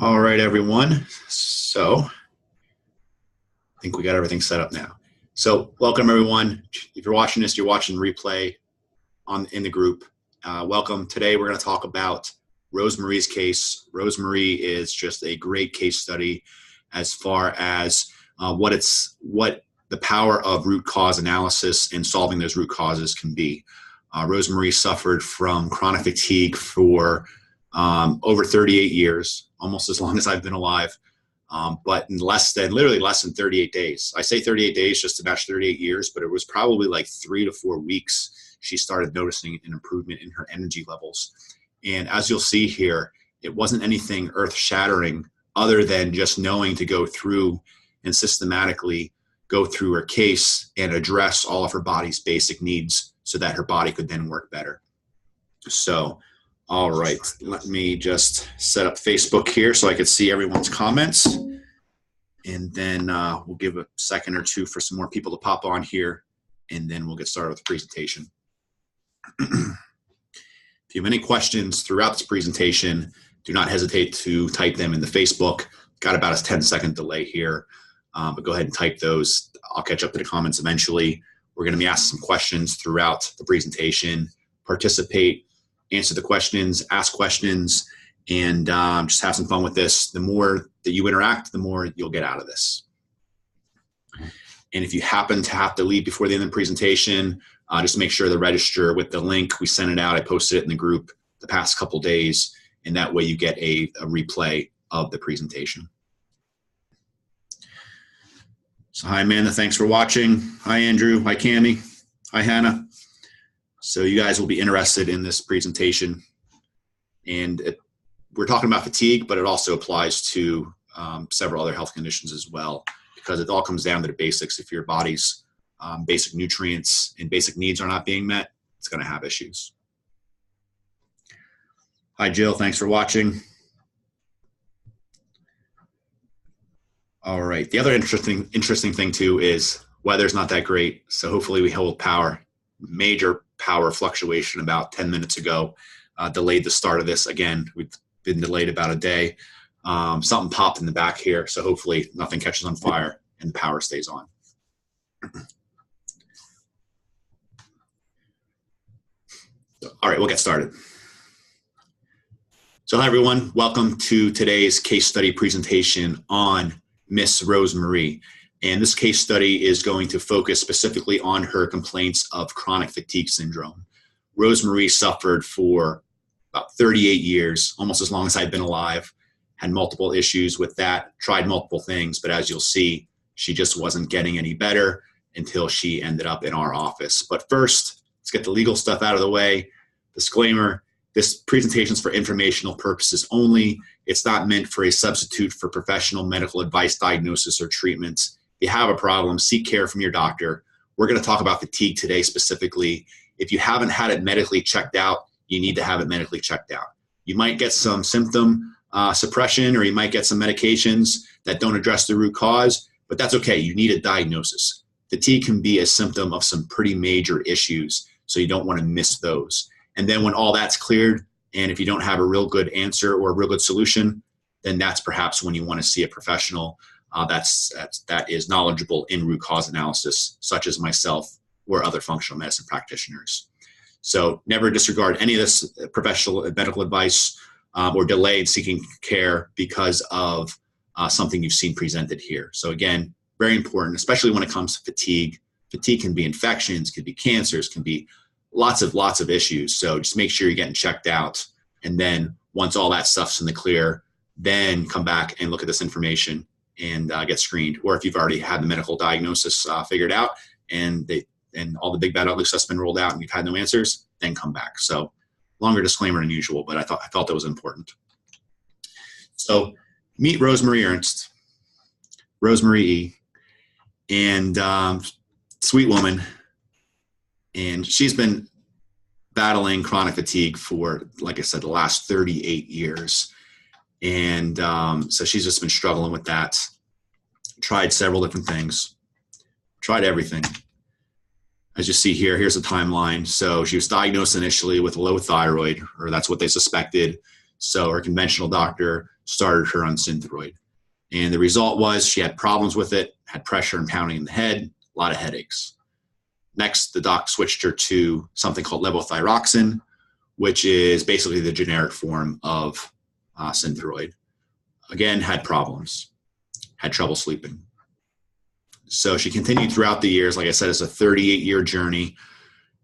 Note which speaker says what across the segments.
Speaker 1: All right, everyone. So I think we got everything set up now. So welcome, everyone. If you're watching this, you're watching replay in the group. Welcome. Today we're going to talk about Rosemarie's case. Rosemarie is just a great case study as far as what the power of root cause analysis and solving those root causes can be. Rosemarie suffered from chronic fatigue for over 38 years, almost as long as I've been alive, but in literally less than 38 days. I say 38 days just to match 38 years, but it was probably like 3 to 4 weeks she started noticing an improvement in her energy levels. And as you'll see here, it wasn't anything earth-shattering other than just knowing to go through and systematically go through her case and address all of her body's basic needs so that her body could then work better. So, all right, let me just set up Facebook here so I can see everyone's comments. And then we'll give a second or two for some more people to pop on here, and then we'll get started with the presentation. If you have any questions throughout this presentation, do not hesitate to type them in the Facebook. Got about a 10-second delay here, but go ahead and type those. I'll catch up to the comments eventually. We're going to be asking some questions throughout the presentation. Participate, answer the questions, ask questions, and just have some fun with this. The more that you interact, the more you'll get out of this. And if you happen to have to leave before the end of the presentation, just make sure to register with the link. We sent it out. I posted it in the group the past couple days, and that way you get a replay of the presentation. So hi, Amanda. Thanks for watching. Hi, Andrew. Hi, Cammie. Hi, Hannah. So you guys will be interested in this presentation. And we're talking about fatigue, but it also applies to several other health conditions as well, because it all comes down to the basics. If your body's basic nutrients and basic needs are not being met, it's going to have issues. Hi, Jill. Thanks for watching. All right. The other interesting thing, too, is weather's not that great. So hopefully we hold power. Major power fluctuation about 10 minutes ago delayed the start of this. Again, we've been delayed about a day. Something popped in the back here, so hopefully nothing catches on fire and the power stays on. All right, we'll get started. So hi, everyone. Welcome to today's case study presentation on Miss Rosemarie. And this case study is going to focus specifically on her complaints of chronic fatigue syndrome. Rosemarie suffered for about 38 years, almost as long as I've been alive, had multiple issues with that, tried multiple things, but as you'll see, she just wasn't getting any better until she ended up in our office. But first, let's get the legal stuff out of the way. Disclaimer, this presentation is for informational purposes only. It's not meant for a substitute for professional medical advice, diagnosis, or treatment. If you have a problem, seek care from your doctor. We're going to talk about fatigue today specifically. If you haven't had it medically checked out, you need to have it medically checked out. You might get some symptom suppression, or you might get some medications that don't address the root cause, but that's okay. You need a diagnosis. Fatigue can be a symptom of some pretty major issues, so you don't want to miss those. And then when all that's cleared, and if you don't have a real good answer or a real good solution, then that's perhaps when you want to see a professional that is knowledgeable in root cause analysis, such as myself or other functional medicine practitioners. So never disregard any of this professional medical advice or delay in seeking care because of something you've seen presented here. So again, very important, especially when it comes to fatigue. Fatigue can be infections, can be cancers, can be lots of issues. So just make sure you're getting checked out. And then once all that stuff's in the clear, then come back and look at this information and get screened. Or if you've already had the medical diagnosis figured out and all the big bad ugly stuff's been ruled out and you've had no answers, then come back. So longer disclaimer than usual, but I felt that was important. So meet Rosemarie Ernst, Rosemarie E, and sweet woman. And she's been battling chronic fatigue for, like I said, the last 38 years. And so she's just been struggling with that. Tried several different things. Tried everything. As you see here, here's a timeline. So she was diagnosed initially with low thyroid, or that's what they suspected. So her conventional doctor started her on Thyroid. And the result was she had problems with it, had pressure and pounding in the head, a lot of headaches. Next, the doc switched her to something called levothyroxine, which is basically the generic form of Thyroid. Again, had problems, had trouble sleeping. So she continued throughout the years. Like I said, it's a 38-year journey,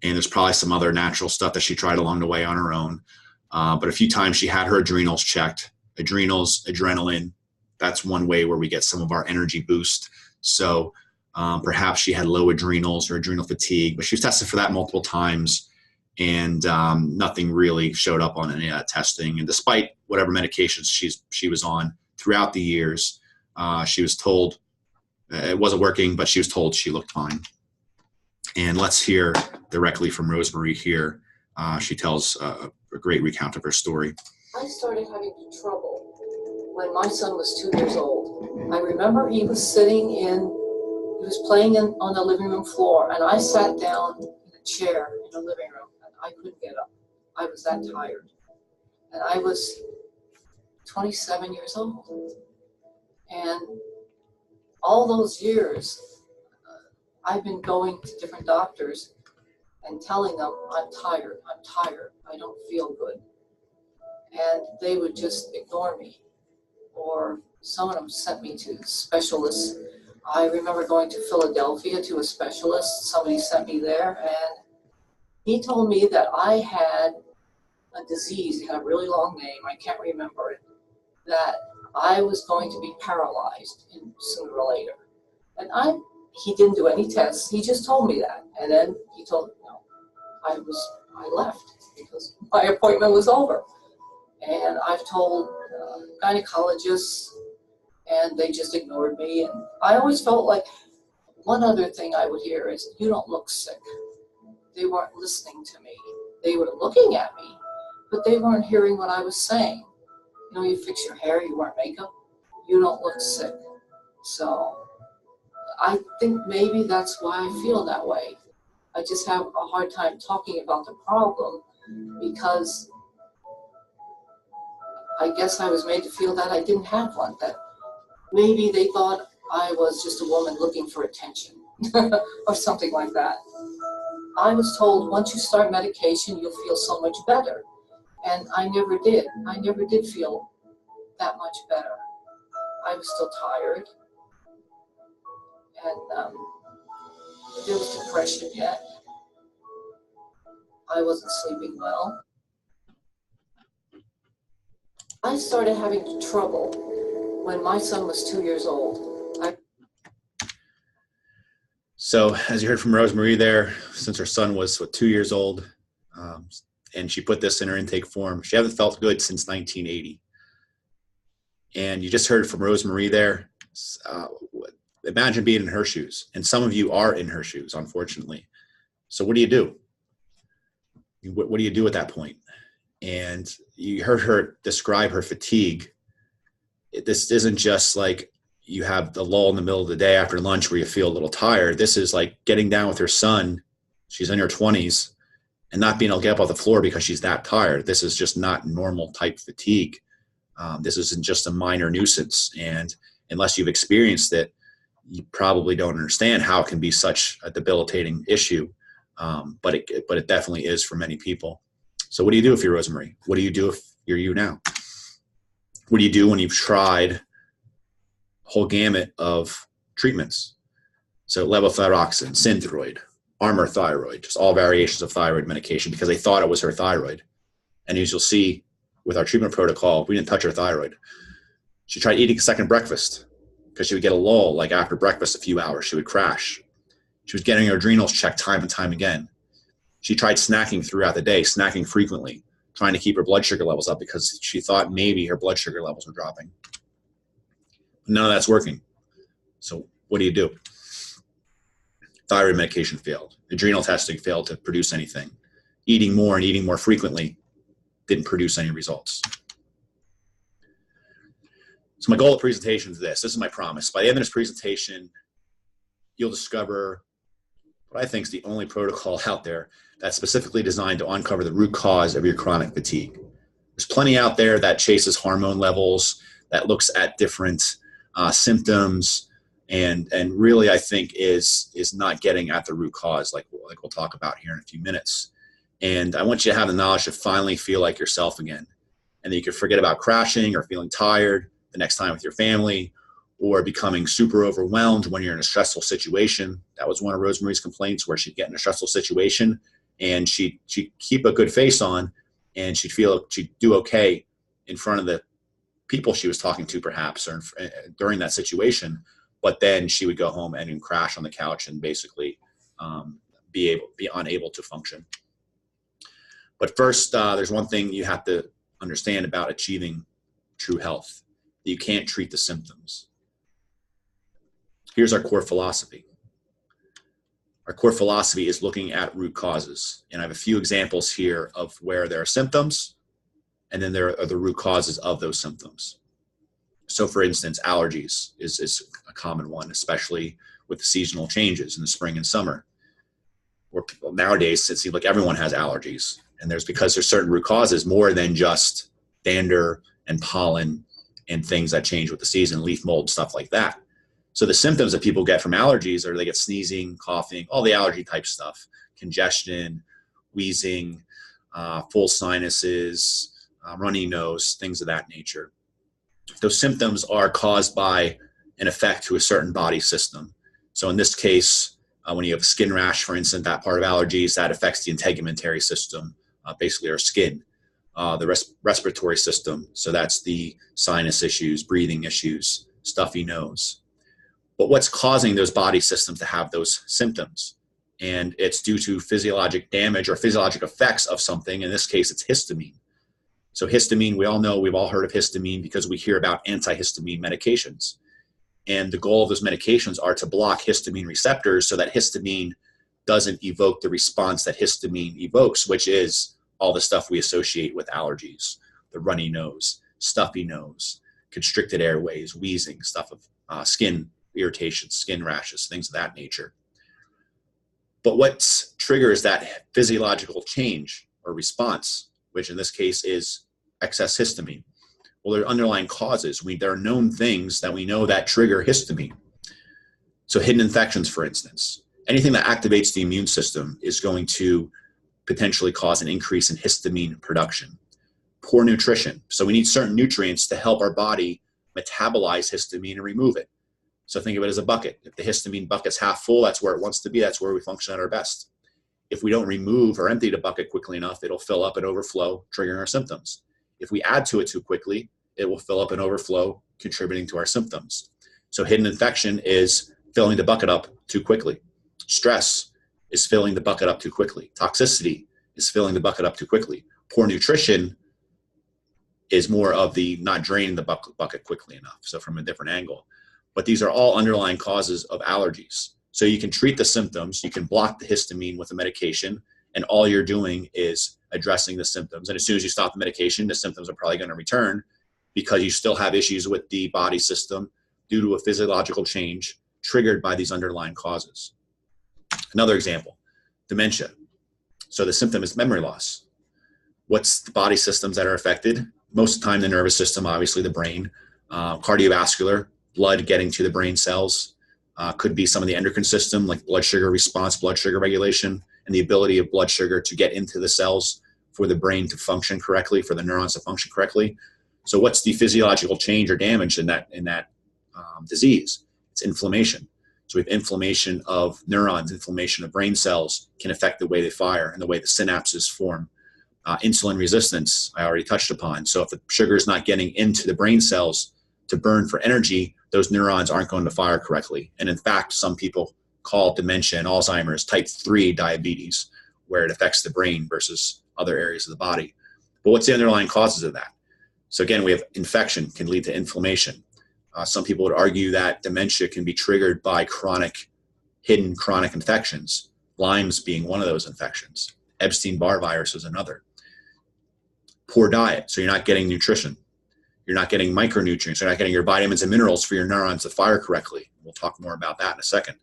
Speaker 1: and there's probably some other natural stuff that she tried along the way on her own. But a few times she had her adrenals checked. Adrenals, adrenaline, that's one way where we get some of our energy boost. So perhaps she had low adrenals or adrenal fatigue, but she was tested for that multiple times, and nothing really showed up on any of that testing. And despite whatever medications she was on throughout the years, she was told it wasn't working, but she was told she looked fine. And let's hear directly from Rosemarie here. She tells a great recount of her story.
Speaker 2: I started having trouble when my son was 2 years old. I remember he was playing on the living room floor, and I sat down in a chair in the living room, and I couldn't get up. I was that tired. And I was 27 years old. And all those years, I've been going to different doctors and telling them, I'm tired, I don't feel good. And they would just ignore me. Or some of them sent me to specialists. I remember going to Philadelphia to a specialist. Somebody sent me there, and he told me that I had a disease. It had a really long name. I can't remember it. That I was going to be paralyzed sooner or later. And he didn't do any tests. He just told me that. And then he told me, I left because my appointment was over. And I've told gynecologists, and they just ignored me. And I always felt like one other thing I would hear is, you don't look sick. They weren't listening to me. They were looking at me, but they weren't hearing what I was saying. You know, you fix your hair, you wear makeup, you don't look sick. So I think maybe that's why I feel that way. I just have a hard time talking about the problem because I guess I was made to feel that I didn't have one, that maybe they thought I was just a woman looking for attention or something like that. I was told once you start medication, you'll feel so much better. And I never did. I never did feel that much better. I was still tired. And there was depression yet. I wasn't sleeping well. I started having trouble when my son was 2 years old.
Speaker 1: So as you heard from Rosemarie there, since her son was 2 years old, and she put this in her intake form, she hasn't felt good since 1980. And you just heard from Rosemarie there. Imagine being in her shoes. And some of you are in her shoes, unfortunately. So what do you do? What do you do at that point? And you heard her describe her fatigue. This isn't just like you have the lull in the middle of the day after lunch where you feel a little tired. This is like getting down with her son. She's in her 20s and not being able to get up off the floor because she's that tired. This is just not normal type fatigue. This isn't just a minor nuisance. And unless you've experienced it, you probably don't understand how it can be such a debilitating issue. But it definitely is for many people. So what do you do if you're Rosemarie? What do you do if you're you now? What do you do when you've tried a whole gamut of treatments? So levothyroxine, Thyroid, Armour thyroid, just all variations of thyroid medication because they thought it was her thyroid. And as you'll see with our treatment protocol, we didn't touch her thyroid. She tried eating a second breakfast because she would get a lull, like after breakfast a few hours, she would crash. She was getting her adrenals checked time and time again. She tried snacking throughout the day, snacking frequently, trying to keep her blood sugar levels up because she thought maybe her blood sugar levels were dropping. None of that's working. So what do? Thyroid medication failed. Adrenal testing failed to produce anything. Eating more and eating more frequently didn't produce any results. So my goal of the presentation is this. This is my promise. By the end of this presentation, you'll discover what I think is the only protocol out there that's specifically designed to uncover the root cause of your chronic fatigue. There's plenty out there that chases hormone levels, that looks at different symptoms and really, I think, is not getting at the root cause, like we'll talk about here in a few minutes. And I want you to have the knowledge to finally feel like yourself again, and that you can forget about crashing or feeling tired the next time with your family, or becoming super overwhelmed when you're in a stressful situation. That was one of Rosemarie's complaints, where she'd get in a stressful situation and she'd keep a good face on, and she'd do okay in front of the people she was talking to, perhaps, or during that situation. But then she would go home and crash on the couch and basically be unable to function. But first, there's one thing you have to understand about achieving true health. You can't treat the symptoms. Here's our core philosophy. Our core philosophy is looking at root causes. And I have a few examples here of where there are symptoms, and then there are the root causes of those symptoms. So for instance, allergies is a common one, especially with the seasonal changes in the spring and summer. Where people nowadays, it seems like everyone has allergies. And because there's certain root causes more than just dander and pollen and things that change with the season, leaf mold, stuff like that. So the symptoms that people get from allergies are they get sneezing, coughing, all the allergy type stuff, congestion, wheezing, full sinuses, runny nose, things of that nature. Those symptoms are caused by an effect to a certain body system. So in this case, when you have a skin rash, for instance, that part of allergies, that affects the integumentary system, basically our skin. The respiratory system, so that's the sinus issues, breathing issues, stuffy nose. But what's causing those body systems to have those symptoms? And it's due to physiologic damage or physiologic effects of something. In this case, it's histamine. So histamine, we all know, we've all heard of histamine because we hear about antihistamine medications. And the goal of those medications are to block histamine receptors so that histamine doesn't evoke the response that histamine evokes, which is all the stuff we associate with allergies: the runny nose, stuffy nose, constricted airways, wheezing, stuff of skin irritations, skin rashes, things of that nature. But what triggers that physiological change or response, which in this case is excess histamine? Well, there are underlying causes. There are known things that we know that trigger histamine. So hidden infections, for instance, anything that activates the immune system is going to potentially cause an increase in histamine production. Poor nutrition. So we need certain nutrients to help our body metabolize histamine and remove it. So think of it as a bucket. If the histamine bucket's half full, that's where it wants to be. That's where we function at our best. If we don't remove or empty the bucket quickly enough, it'll fill up and overflow, triggering our symptoms. If we add to it too quickly, it will fill up and overflow, contributing to our symptoms. So hidden infection is filling the bucket up too quickly. Stress is filling the bucket up too quickly. Toxicity is filling the bucket up too quickly. Poor nutrition is more of the not draining the bucket quickly enough, so from a different angle. But these are all underlying causes of allergies. So you can treat the symptoms, you can block the histamine with a medication, and all you're doing is addressing the symptoms. And as soon as you stop the medication, the symptoms are probably going to return because you still have issues with the body system due to a physiological change triggered by these underlying causes. Another example, dementia. So the symptom is memory loss. What's the body systems that are affected? Most of the time, the nervous system, obviously the brain, cardiovascular, blood getting to the brain cells, could be some of the endocrine system, like blood sugar response, blood sugar regulation, and the ability of blood sugar to get into the cells for the brain to function correctly, for the neurons to function correctly. So what's the physiological change or damage in that disease? It's inflammation. So we have inflammation of neurons, inflammation of brain cells can affect the way they fire and the way the synapses form. Insulin resistance, I already touched upon. So if the sugar is not getting into the brain cells to burn for energy, those neurons aren't going to fire correctly. And in fact, some people call dementia and Alzheimer's type 3 diabetes, where it affects the brain versus other areas of the body. But what's the underlying causes of that? So again, we have infection can lead to inflammation. Some people would argue that dementia can be triggered by hidden chronic infections, Lyme's being one of those infections. Epstein-Barr virus is another. Poor diet, so you're not getting nutrition. You're not getting micronutrients. You're not getting your vitamins and minerals for your neurons to fire correctly. We'll talk more about that in a second.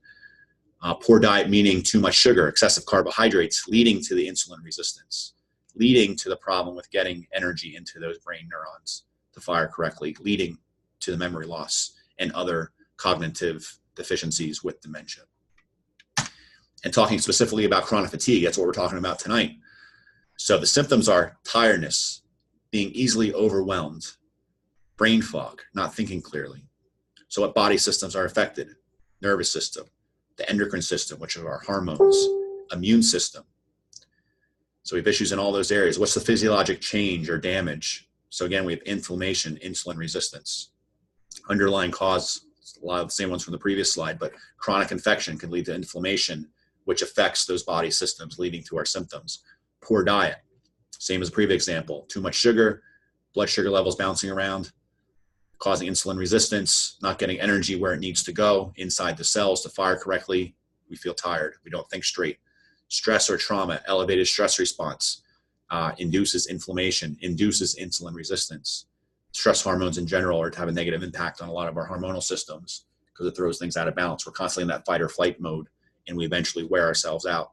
Speaker 1: Poor diet meaning too much sugar, excessive carbohydrates, leading to the insulin resistance, leading to the problem with getting energy into those brain neurons to fire correctly, leading to the memory loss and other cognitive deficiencies with dementia. And talking specifically about chronic fatigue, that's what we're talking about tonight. So the symptoms are tiredness, being easily overwhelmed, brain fog, not thinking clearly. So what body systems are affected? Nervous system, the endocrine system, which are our hormones, immune system. So we have issues in all those areas. What's the physiologic change or damage? So again, we have inflammation, insulin resistance. Underlying cause, a lot of the same ones from the previous slide, but chronic infection can lead to inflammation, which affects those body systems, leading to our symptoms. Poor diet, same as the previous example. Too much sugar, blood sugar levels bouncing around, causing insulin resistance, not getting energy where it needs to go inside the cells to fire correctly. We feel tired. We don't think straight. Stress or trauma, elevated stress response, induces inflammation, induces insulin resistance. Stress hormones in general are to have a negative impact on a lot of our hormonal systems because it throws things out of balance. We're constantly in that fight or flight mode, and we eventually wear ourselves out.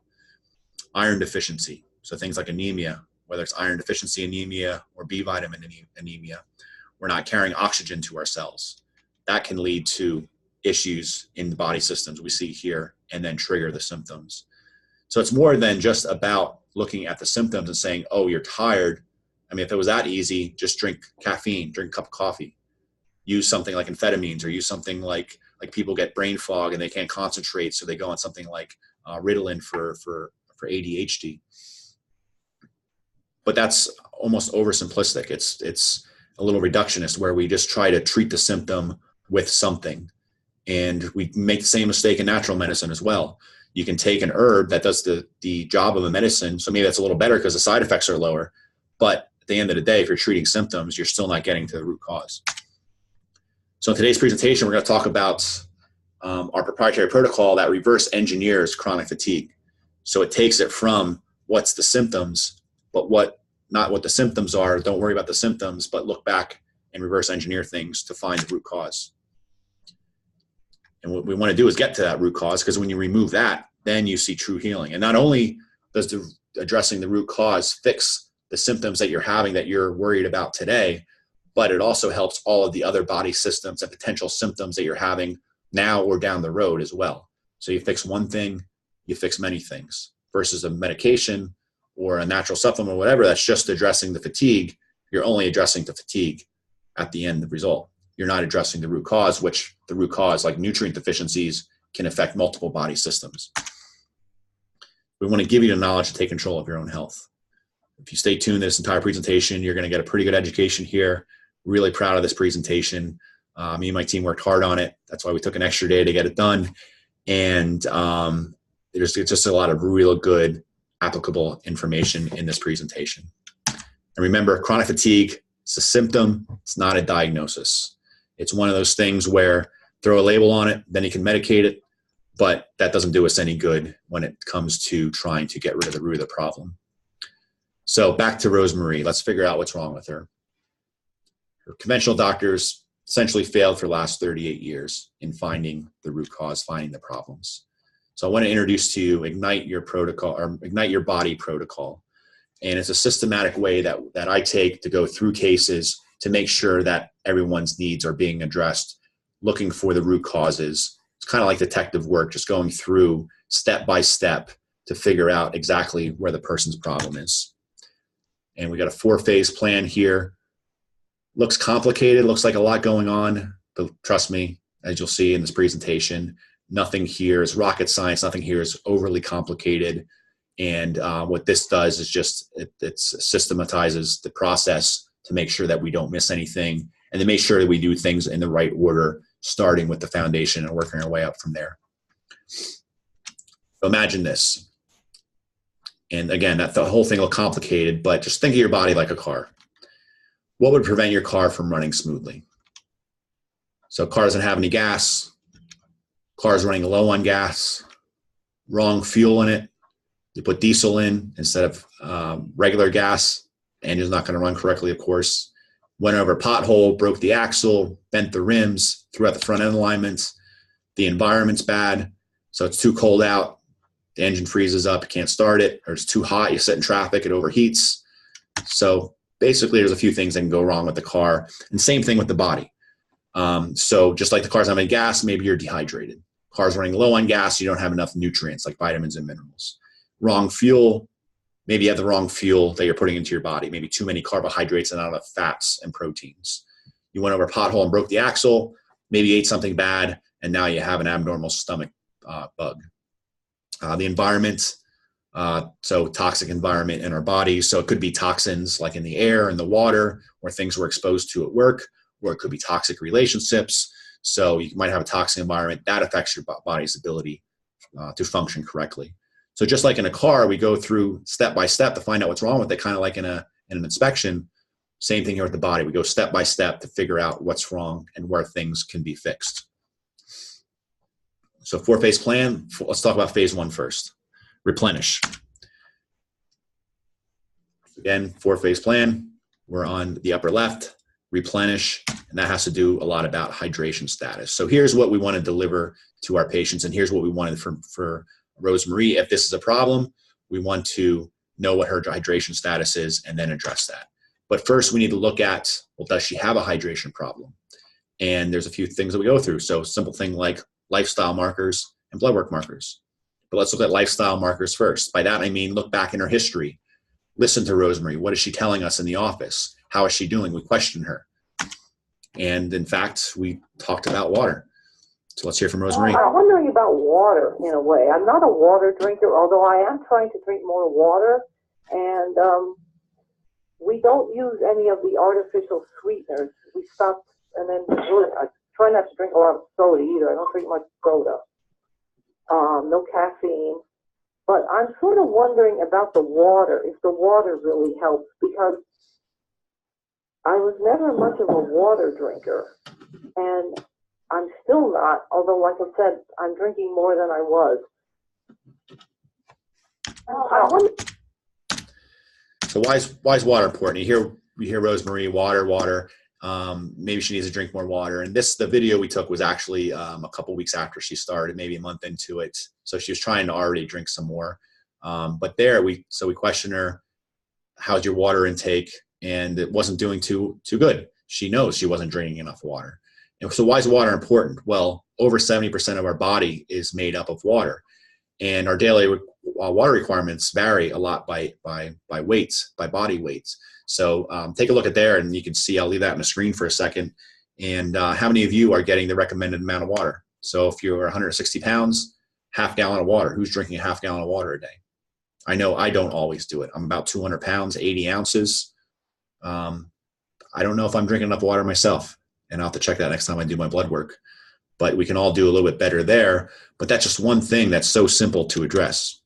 Speaker 1: Iron deficiency, so things like anemia, whether it's iron deficiency anemia or B vitamin anemia, we're not carrying oxygen to our cells. That can lead to issues in the body systems we see here and then trigger the symptoms. So it's more than just about looking at the symptoms and saying, oh, you're tired. I mean, if it was that easy, just drink caffeine, drink a cup of coffee, use something like amphetamines, or use something like people get brain fog and they can't concentrate, so they go on something like Ritalin for ADHD. But that's almost oversimplistic. It's a little reductionist where we just try to treat the symptom with something. And we make the same mistake in natural medicine as well. You can take an herb that does the job of a medicine, so maybe that's a little better because the side effects are lower. But at the end of the day, if you're treating symptoms, you're still not getting to the root cause. So in today's presentation, we're going to talk about our proprietary protocol that reverse engineers chronic fatigue. So it takes it from what's the symptoms, but not what the symptoms are. Don't worry about the symptoms, but look back and reverse engineer things to find the root cause. And what we want to do is get to that root cause, because when you remove that, then you see true healing. And not only does addressing the root cause fix the symptoms that you're having that you're worried about today, but it also helps all of the other body systems and potential symptoms that you're having now or down the road as well. So you fix one thing, you fix many things, versus a medication or a natural supplement or whatever that's just addressing the fatigue. You're only addressing the fatigue at the end, the result. You're not addressing the root cause, which the root cause, like nutrient deficiencies, can affect multiple body systems. We want to give you the knowledge to take control of your own health. If you stay tuned this entire presentation, you're going to get a pretty good education here. Really proud of this presentation. Me and my team worked hard on it. That's why we took an extra day to get it done. And there's just a lot of real good applicable information in this presentation. And remember, chronic fatigue, it's a symptom. It's not a diagnosis. It's one of those things where throw a label on it, then you can medicate it, but that doesn't do us any good when it comes to trying to get rid of the root of the problem. So back to Rosemarie. Let's figure out what's wrong with her. Her conventional doctors essentially failed for the last 38 years in finding the root cause, finding the problems. So I want to introduce to you Ignite Your Protocol, or Ignite Your Body Protocol. And it's a systematic way that I take to go through cases to make sure that everyone's needs are being addressed, looking for the root causes. It's kind of like detective work, just going through step by step to figure out exactly where the person's problem is. And we got a 4-phase plan here. Looks complicated, looks like a lot going on, but trust me, as you'll see in this presentation, nothing here is rocket science, nothing here is overly complicated. And what this does is just, it systematizes the process to make sure that we don't miss anything, and to make sure that we do things in the right order, starting with the foundation and working our way up from there. So imagine this. And again, that the whole thing will complicated, but just think of your body like a car. What would prevent your car from running smoothly? So car doesn't have any gas, car's running low on gas, wrong fuel in it. You put diesel in instead of regular gas, engine's not going to run correctly, of course. Went over a pothole, broke the axle, bent the rims, threw out the front end alignments. The environment's bad, so it's too cold out. The engine freezes up, you can't start it, or it's too hot, you sit in traffic, it overheats. So basically, there's a few things that can go wrong with the car. And same thing with the body. So just like the car's not having gas, maybe you're dehydrated. Car's running low on gas, you don't have enough nutrients like vitamins and minerals. Wrong fuel, maybe you have the wrong fuel that you're putting into your body, maybe too many carbohydrates and not enough fats and proteins. You went over a pothole and broke the axle, maybe you ate something bad, and now you have an abnormal stomach bug. The environment, so toxic environment in our bodies. So it could be toxins like in the air and the water, or things we're exposed to at work, or it could be toxic relationships. So you might have a toxic environment that affects your body's ability to function correctly. So just like in a car, we go through step by step to find out what's wrong with it, kind of like in an inspection. Same thing here with the body. We go step by step to figure out what's wrong and where things can be fixed. So 4-phase plan, let's talk about phase 1 first. Replenish. Again, 4-phase plan, we're on the upper left, replenish, and that has to do a lot about hydration status. So here's what we want to deliver to our patients, and here's what we wanted for Rosemarie. If this is a problem, we want to know what her hydration status is and then address that. But first, we need to look at, well, does she have a hydration problem? And there's a few things that we go through. So simple thing like lifestyle markers and blood work markers. But let's look at lifestyle markers first. By that, I mean, look back in her history. Listen to Rosemarie. What is she telling us in the office? How is she doing? We question her. And in fact, we talked about water. So let's hear from Rosemarie.
Speaker 3: I'm wondering about water in a way. I'm not a water drinker, although I am trying to drink more water. And we don't use any of the artificial sweeteners. We stopped, and then I try not to drink a lot of soda either. I don't drink much soda. No caffeine. But I'm sort of wondering about the water, if the water really helps, because I was never much of a water drinker, and I'm still not, although, like I said, I'm drinking more than I was.
Speaker 1: So why is water important? You hear Rosemarie, water. Maybe she needs to drink more water. And the video we took was actually a couple weeks after she started, maybe a month into it. So she was trying to already drink some more. But we questioned her, how's your water intake? And it wasn't doing too good. She knows she wasn't drinking enough water. And so why is water important? Well, over 70% of our body is made up of water. And our daily water requirements vary a lot by weights, by body weights. So take a look at there, and you can see, I'll leave that on the screen for a second. And how many of you are getting the recommended amount of water? So if you're 160 pounds, half gallon of water. Who's drinking a half gallon of water a day? I know I don't always do it. I'm about 200 pounds, 80 ounces. I don't know if I'm drinking enough water myself, and I'll have to check that next time I do my blood work. But we can all do a little bit better there. But that's just one thing that's so simple to address.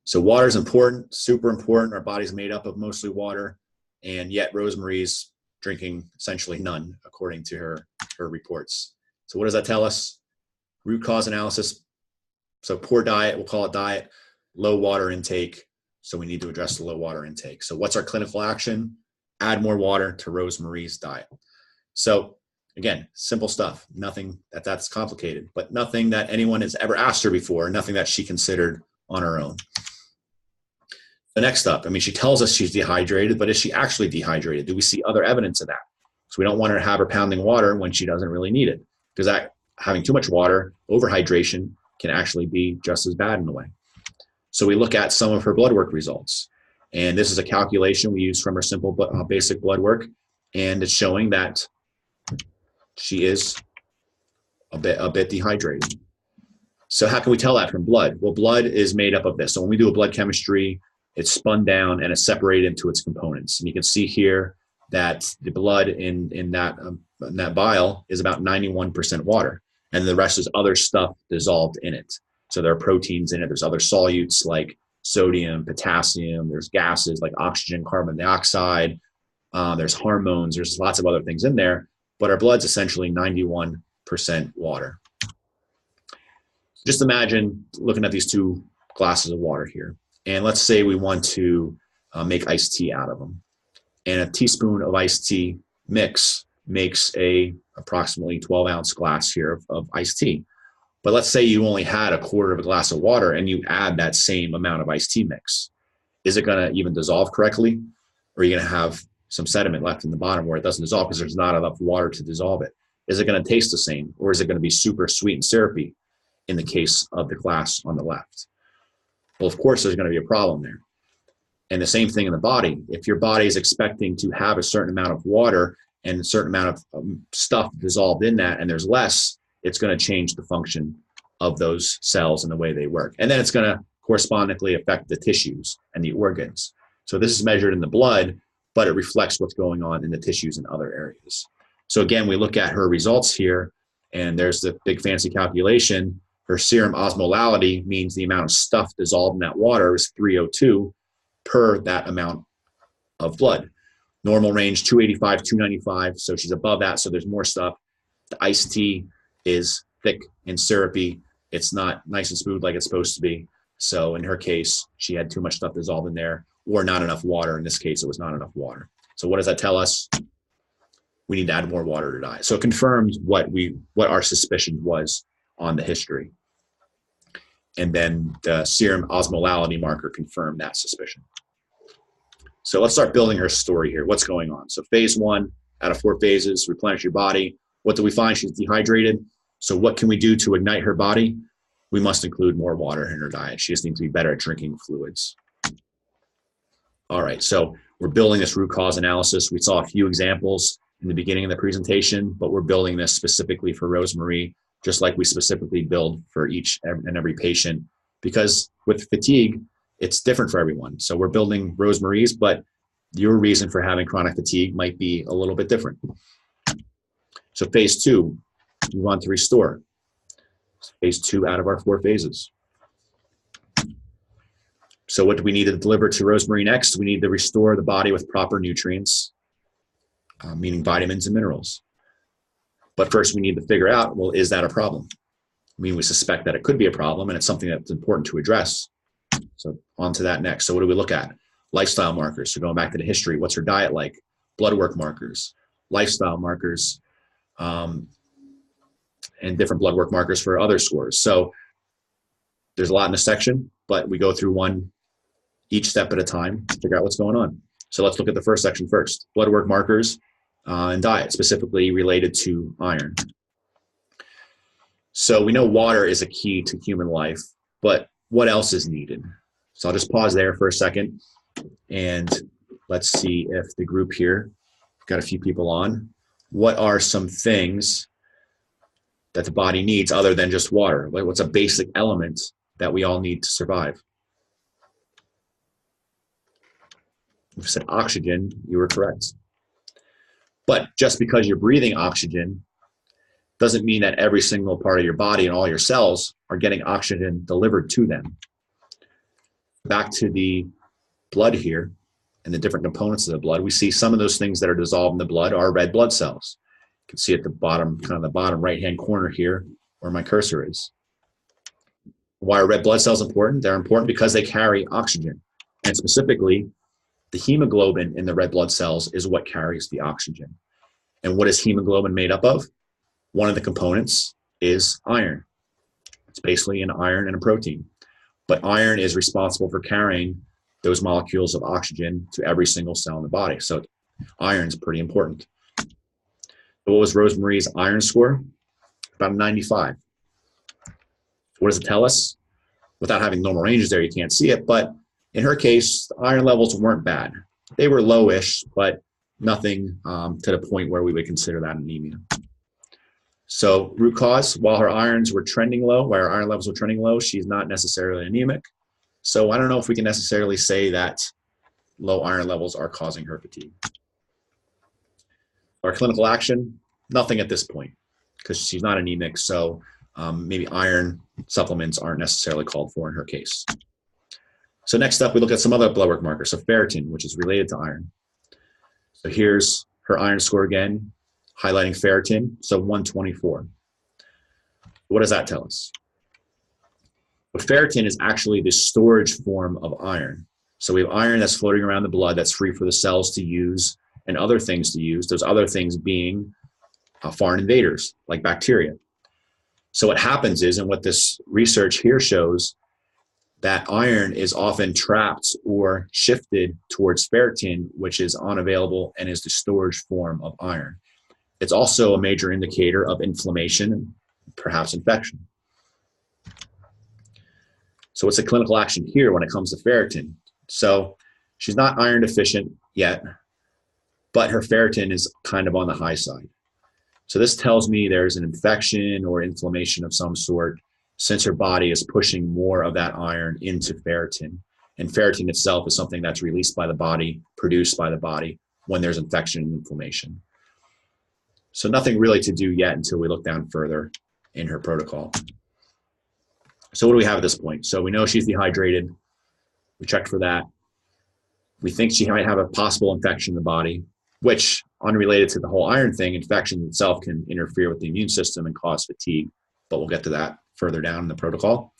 Speaker 1: So water is important, super important. Our body's made up of mostly water, and yet Rosemarie's drinking essentially none, according to her reports. So what does that tell us? Root cause analysis. So poor diet, we'll call it diet, low water intake. So we need to address the low water intake. So what's our clinical action? Add more water to Rosemarie's diet. So again, simple stuff, nothing that's complicated, but nothing that anyone has ever asked her before, nothing that she considered on her own. The next up, I mean, she tells us she's dehydrated, but is she actually dehydrated? Do we see other evidence of that? So we don't want her to have her pounding water when she doesn't really need it, because having too much water, overhydration, can actually be just as bad in a way. So we look at some of her blood work results. And this is a calculation we use from her simple basic blood work. And it's showing that she is a bit dehydrated. So how can we tell that from blood? Well, blood is made up of this. So when we do a blood chemistry, it's spun down and it's separated into its components. And you can see here that the blood in that vial is about 91% water. And the rest is other stuff dissolved in it. So there are proteins in it. There's other solutes like sodium, potassium. There's gases like oxygen, carbon dioxide. There's hormones. There's lots of other things in there. But our blood's essentially 91% water. Just imagine looking at these two glasses of water here. And let's say we want to make iced tea out of them. And a teaspoon of iced tea mix makes approximately 12-ounce glass here of iced tea. But let's say you only had a quarter of a glass of water and you add that same amount of iced tea mix. Is it going to even dissolve correctly? Or are you going to have some sediment left in the bottom where it doesn't dissolve because there's not enough water to dissolve it. Is it going to taste the same, or is it going to be super sweet and syrupy in the case of the glass on the left? Well, of course, there's going to be a problem there. And the same thing in the body. If your body is expecting to have a certain amount of water and a certain amount of stuff dissolved in that, and there's less, it's going to change the function of those cells and the way they work. And then it's going to correspondingly affect the tissues and the organs. So this is measured in the blood, but it reflects what's going on in the tissues in other areas. So again, we look at her results here, and there's the big fancy calculation. Her serum osmolality means the amount of stuff dissolved in that water is 302 per that amount of blood. Normal range 285, 295, so she's above that, so there's more stuff. The iced tea is thick and syrupy. It's not nice and smooth like it's supposed to be. So in her case, she had too much stuff dissolved in there, or not enough water. In this case, it was not enough water. So what does that tell us? We need to add more water to diet. So it confirms what our suspicion was on the history. And then the serum osmolality marker confirmed that suspicion. So let's start building her story here. What's going on? So phase 1 out of 4 phases, replenish your body. What do we find? She's dehydrated. So what can we do to ignite her body? We must include more water in her diet. She just needs to be better at drinking fluids. All right, so we're building this root cause analysis. We saw a few examples in the beginning of the presentation, but we're building this specifically for Rosemarie, just like we specifically build for each and every patient, because with fatigue, it's different for everyone. So we're building Rosemarie's, but your reason for having chronic fatigue might be a little bit different. So phase 2, move on to restore. Phase 2 out of our 4 phases. So what do we need to deliver to Rosemarie next? We need to restore the body with proper nutrients, meaning vitamins and minerals. But first we need to figure out, well, is that a problem? I mean, we suspect that it could be a problem, and it's something that's important to address. So on to that next. So what do we look at? Lifestyle markers. So going back to the history, what's her diet like? Blood work markers, lifestyle markers, and different blood work markers for other scores. So there's a lot in this section, but we go through one each step at a time to figure out what's going on. So let's look at the first section first. Blood work markers and diet, specifically related to iron. So we know water is a key to human life, but what else is needed? So I'll just pause there for a second, and let's see if the group here, we've got a few people on, what are some things that the body needs other than just water? What's a basic element that we all need to survive? If you said oxygen, you were correct. But just because you're breathing oxygen doesn't mean that every single part of your body and all your cells are getting oxygen delivered to them. Back to the blood here and the different components of the blood, we see some of those things that are dissolved in the blood are red blood cells. You can see at the bottom, kind of the bottom right-hand corner here where my cursor is. Why are red blood cells important? They're important because they carry oxygen. And specifically, the hemoglobin in the red blood cells is what carries the oxygen. And what is hemoglobin made up of? One of the components is iron. It's basically an iron and a protein. But iron is responsible for carrying those molecules of oxygen to every single cell in the body. So iron is pretty important. So what was Rosemarie's iron score? About 95. What does it tell us? Without having normal ranges there, you can't see it, but in her case, the iron levels weren't bad. They were lowish, but nothing to the point where we would consider that anemia. So root cause, while her irons were trending low, while her iron levels were trending low, she's not necessarily anemic. So I don't know if we can necessarily say that low iron levels are causing her fatigue. Our clinical action, nothing at this point, because she's not anemic, so maybe iron supplements aren't necessarily called for in her case. So next up, we look at some other blood work markers. So ferritin, which is related to iron. So here's her iron score again, highlighting ferritin, so 124. What does that tell us? But ferritin is actually the storage form of iron. So we have iron that's floating around the blood that's free for the cells to use and other things to use, those other things being foreign invaders, like bacteria. So what happens is, and what this research here shows, that iron is often trapped or shifted towards ferritin, which is unavailable and is the storage form of iron. It's also a major indicator of inflammation and perhaps infection. So what's the clinical action here when it comes to ferritin? So she's not iron deficient yet, but her ferritin is kind of on the high side. So this tells me there's an infection or inflammation of some sort, since her body is pushing more of that iron into ferritin. And ferritin itself is something that's released by the body, produced by the body when there's infection and inflammation. So nothing really to do yet until we look down further in her protocol. So what do we have at this point? So we know she's dehydrated. We checked for that. We think she might have a possible infection in the body, which, unrelated to the whole iron thing, infection itself can interfere with the immune system and cause fatigue, but we'll get to that further down in the protocol.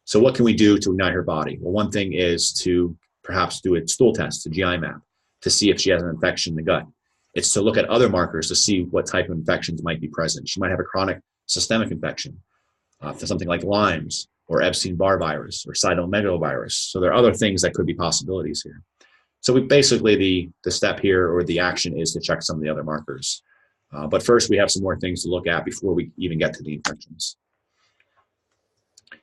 Speaker 1: So what can we do to ignite her body? Well, one thing is to perhaps do a stool test, a GI map, to see if she has an infection in the gut. It's to look at other markers to see what type of infections might be present. She might have a chronic systemic infection, something like Lyme's or Epstein-Barr virus or cytomegalovirus. So there are other things that could be possibilities here. So we basically, the step here or the action is to check some of the other markers. But first we have some more things to look at before we even get to the infections.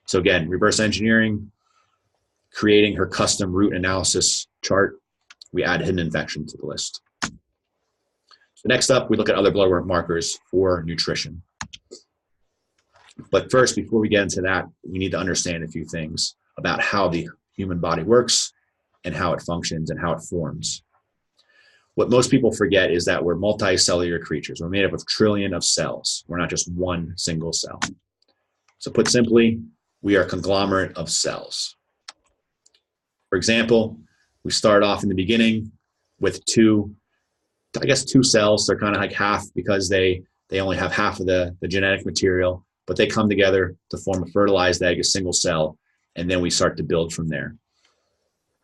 Speaker 1: So again, reverse engineering, creating her custom root analysis chart. We add hidden infection to the list. So next up, we look at other blood work markers for nutrition. But first, before we get into that, we need to understand a few things about how the human body works and how it functions and how it forms. What most people forget is that we're multicellular creatures. We're made up of trillion of cells. We're not just one single cell. So put simply, we are a conglomerate of cells. For example, we start off in the beginning with two cells. They're kind of like half because they only have half of the genetic material, but they come together to form a fertilized egg, a single cell, and then we start to build from there.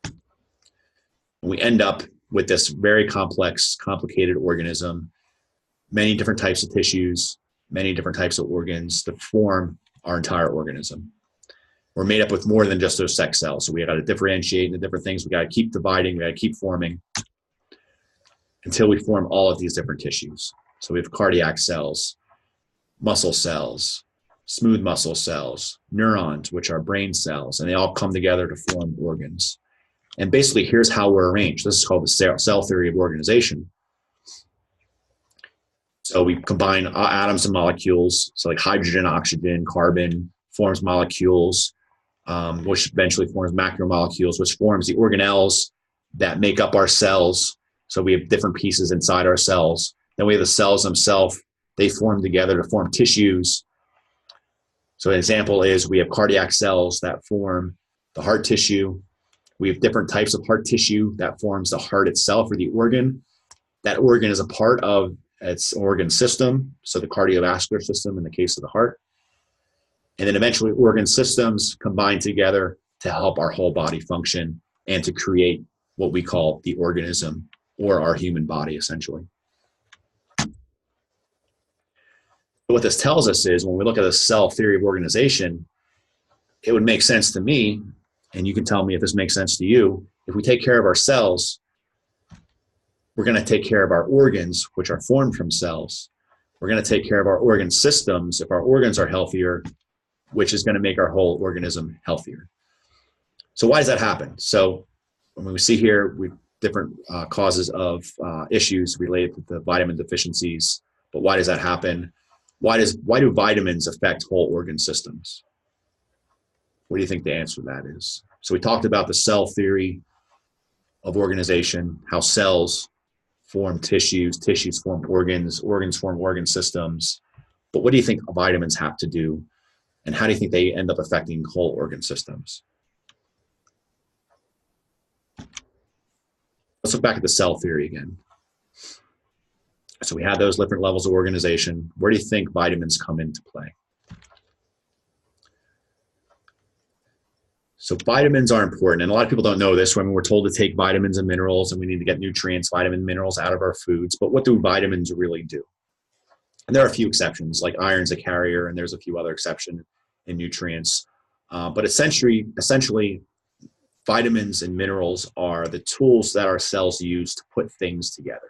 Speaker 1: And we end up with this very complex, complicated organism, many different types of tissues, many different types of organs that form our entire organism. We're made up with more than just those sex cells. So we got to differentiate into different things. We got to keep dividing. We got to keep forming until we form all of these different tissues. So we have cardiac cells, muscle cells, smooth muscle cells, neurons, which are brain cells, and they all come together to form organs. And basically, here's how we're arranged. This is called the cell theory of organization. So we combine atoms and molecules. So like hydrogen, oxygen, carbon forms molecules, which eventually forms macromolecules, which forms the organelles that make up our cells. So we have different pieces inside our cells. Then we have the cells themselves. They form together to form tissues. So an example is we have cardiac cells that form the heart tissue. We have different types of heart tissue that forms the heart itself or the organ. That organ is a part of its organ system, so the cardiovascular system in the case of the heart. And then eventually organ systems combine together to help our whole body function and to create what we call the organism or our human body, essentially. What this tells us is when we look at the cell theory of organization, it would make sense to me, and you can tell me if this makes sense to you, if we take care of our cells, we're going to take care of our organs, which are formed from cells. We're going to take care of our organ systems if our organs are healthier, which is going to make our whole organism healthier. So why does that happen? So when we see here, we different causes of issues related to the vitamin deficiencies, but why does that happen? Why do vitamins affect whole organ systems? What do you think the answer to that is? So we talked about the cell theory of organization, how cells form tissues, tissues form organs, organs form organ systems. But what do you think vitamins have to do? And how do you think they end up affecting whole organ systems? Let's look back at the cell theory again. So we had those different levels of organization. Where do you think vitamins come into play? So vitamins are important, and a lot of people don't know this when we're told to take vitamins and minerals, and we need to get nutrients, vitamin, minerals out of our foods. But what do vitamins really do? And there are a few exceptions, like iron's a carrier, and there's a few other exceptions in nutrients. But essentially, vitamins and minerals are the tools that our cells use to put things together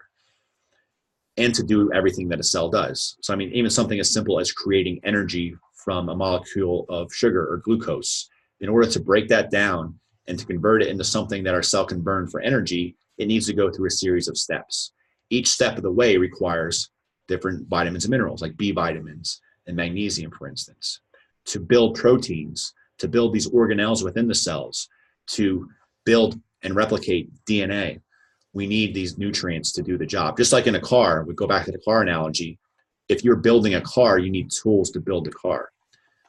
Speaker 1: and to do everything that a cell does. So, I mean, even something as simple as creating energy from a molecule of sugar or glucose, in order to break that down and to convert it into something that our cell can burn for energy, it needs to go through a series of steps. Each step of the way requires different vitamins and minerals, like B vitamins and magnesium, for instance, to build proteins, to build these organelles within the cells, to build and replicate DNA. We need these nutrients to do the job. Just like in a car, we go back to the car analogy. If you're building a car, you need tools to build the car.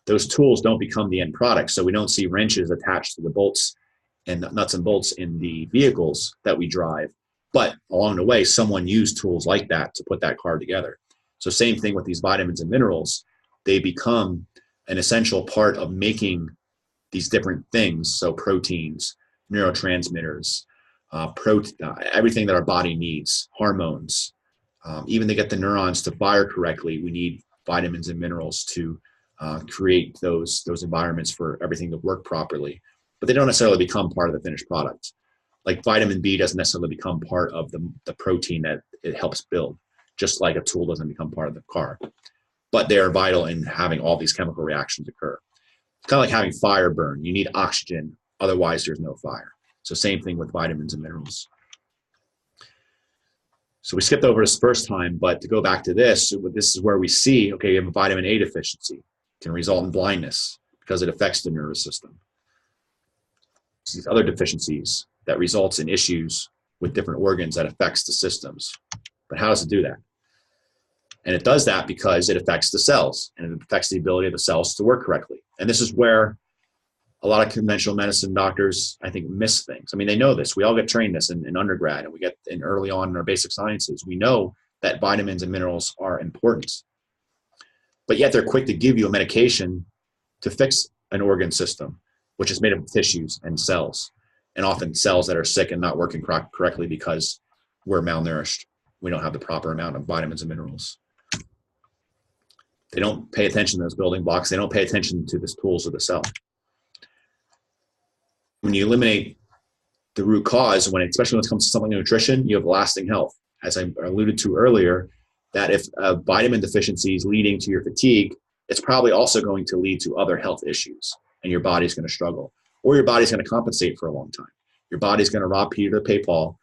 Speaker 1: Those tools don't become the end product. So we don't see wrenches attached to the bolts and nuts and bolts in the vehicles that we drive. But along the way, someone used tools like that to put that car together. So same thing with these vitamins and minerals. They become an essential part of making these different things. So proteins, neurotransmitters, everything that our body needs, hormones, even to get the neurons to fire correctly, we need vitamins and minerals to create those environments for everything to work properly. But they don't necessarily become part of the finished product. Like vitamin B doesn't necessarily become part of the protein that it helps build, just like a tool doesn't become part of the car. But they are vital in having all these chemical reactions occur. It's kind of like having fire burn. You need oxygen, otherwise there's no fire. So same thing with vitamins and minerals. So we skipped over this first time, but to go back to this is where we see, okay, you have a vitamin A deficiency. It can result in blindness because it affects the nervous system. These other deficiencies that results in issues with different organs that affects the systems. But how does it do that? And it does that because it affects the cells and it affects the ability of the cells to work correctly. And this is where a lot of conventional medicine doctors, I think, miss things. I mean, they know this. We all get trained this in undergrad, and we get in early on in our basic sciences. We know that vitamins and minerals are important. But yet they're quick to give you a medication to fix an organ system, which is made up of tissues and cells, and often cells that are sick and not working correctly because we're malnourished. We don't have the proper amount of vitamins and minerals. They don't pay attention to those building blocks. They don't pay attention to the tools of the cell. When you eliminate the root cause, especially when it comes to something like nutrition, you have lasting health. As I alluded to earlier, that if a vitamin deficiency is leading to your fatigue, it's probably also going to lead to other health issues, and your body's going to struggle, or your body's going to compensate for a long time. Your body's going to rob Peter to pay Paul,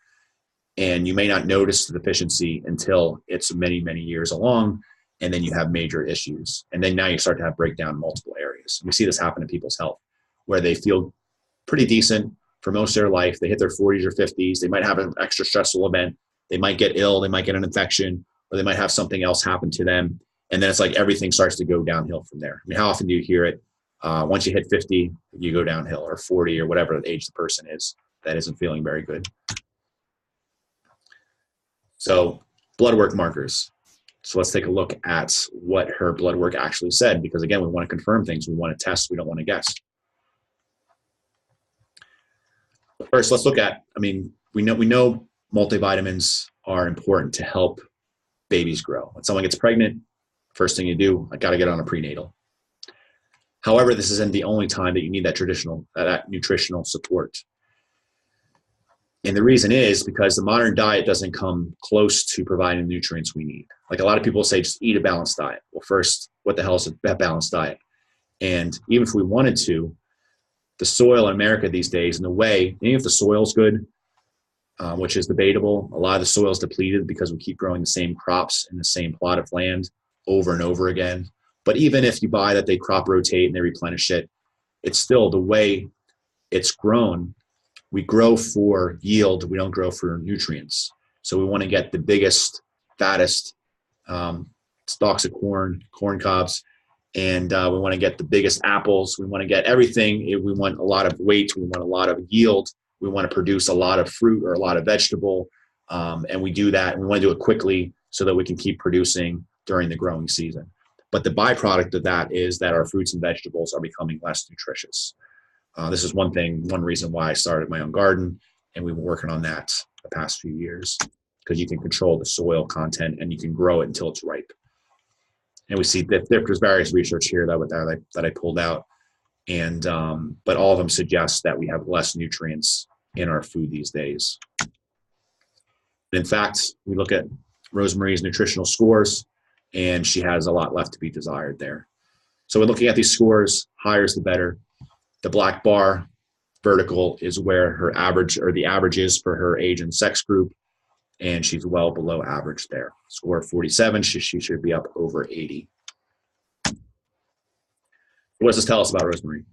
Speaker 1: and you may not notice the deficiency until it's many, many years along, and then you have major issues. And then now you start to have breakdown in multiple areas. We see this happen in people's health, where they feel pretty decent for most of their life. They hit their 40s or 50s. They might have an extra stressful event. They might get ill. They might get an infection, or they might have something else happen to them. And then it's like everything starts to go downhill from there. I mean, how often do you hear it? Once you hit 50, you go downhill, or 40, or whatever the age the person is that isn't feeling very good. So blood work markers. So let's take a look at what her blood work actually said, because again, we want to confirm things. We want to test. We don't want to guess. First, let's look at, we know multivitamins are important to help babies grow. When someone gets pregnant, first thing you do, I got to get on a prenatal. However, this isn't the only time that you need that nutritional support. And the reason is because the modern diet doesn't come close to providing the nutrients we need. Like a lot of people say, just eat a balanced diet. Well, first, what the hell is a balanced diet? And even if we wanted to, the soil in America these days, in a way, even if the soil's good, which is debatable, a lot of the soil is depleted because we keep growing the same crops in the same plot of land over and over again. But even if you buy that they crop rotate and they replenish it, it's still the way it's grown. We grow for yield. We don't grow for nutrients. So we want to get the biggest, fattest stalks of corn cobs, and we want to get the biggest apples. We want to get everything. We want a lot of weight. We want a lot of yield. We want to produce a lot of fruit or a lot of vegetable. And we do that. And we want to do it quickly so that we can keep producing during the growing season. But the byproduct of that is that our fruits and vegetables are becoming less nutritious. This is one reason why I started my own garden, and we've been working on that the past few years, because you can control the soil content and you can grow it until it's ripe. And we see that there's various research here that I pulled out And but all of them suggest that we have less nutrients in our food these days. In fact, we look at Rosemarie's nutritional scores, and she has a lot left to be desired there. So we're looking at these scores, higher is the better. The black bar, vertical, is where her average, or the average is for her age and sex group, and she's well below average there. Score 47, she should be up over 80. What does this tell us about Rosemarie?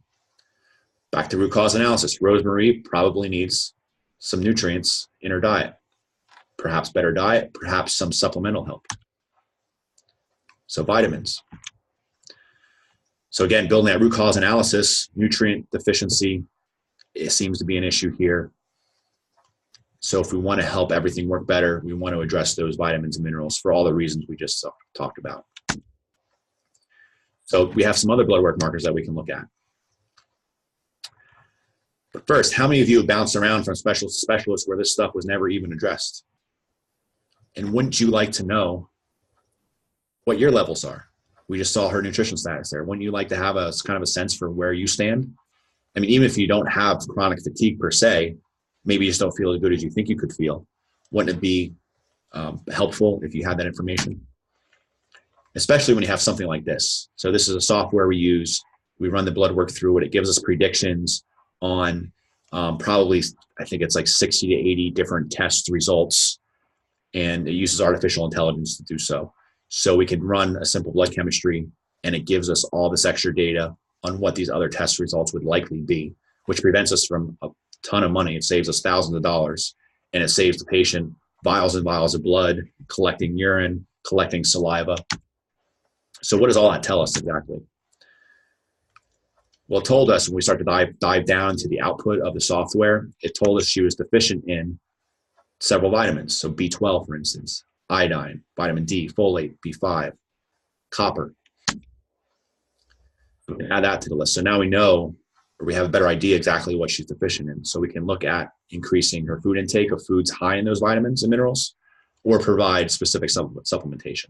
Speaker 1: Back to root cause analysis. Rosemarie probably needs some nutrients in her diet. Perhaps better diet, perhaps some supplemental help. So vitamins. So again, building that root cause analysis, nutrient deficiency, it seems to be an issue here. So if we want to help everything work better, we want to address those vitamins and minerals for all the reasons we just talked about. So we have some other blood work markers that we can look at. But first, how many of you have bounced around from specialist to specialist where this stuff was never even addressed? And wouldn't you like to know what your levels are? We just saw her nutrition status there. Wouldn't you like to have a kind of a sense for where you stand? I mean, even if you don't have chronic fatigue per se, maybe you just don't feel as good as you think you could feel. Wouldn't it be helpful if you had that information? Especially when you have something like this. So this is a software we use. We run the blood work through it. It gives us predictions on probably, I think it's like 60 to 80 different test results. And it uses artificial intelligence to do so. So we can run a simple blood chemistry, and it gives us all this extra data on what these other test results would likely be, which prevents us from a ton of money. It saves us thousands of dollars, and it saves the patient vials and vials of blood, collecting urine, collecting saliva. So what does all that tell us exactly? Well, it told us when we start to dive down to the output of the software, it told us she was deficient in several vitamins. So B12, for instance, iodine, vitamin D, folate, B5, copper. We can add that to the list. So now we know, or we have a better idea exactly what she's deficient in. So we can look at increasing her food intake of foods high in those vitamins and minerals, or provide specific supplementation.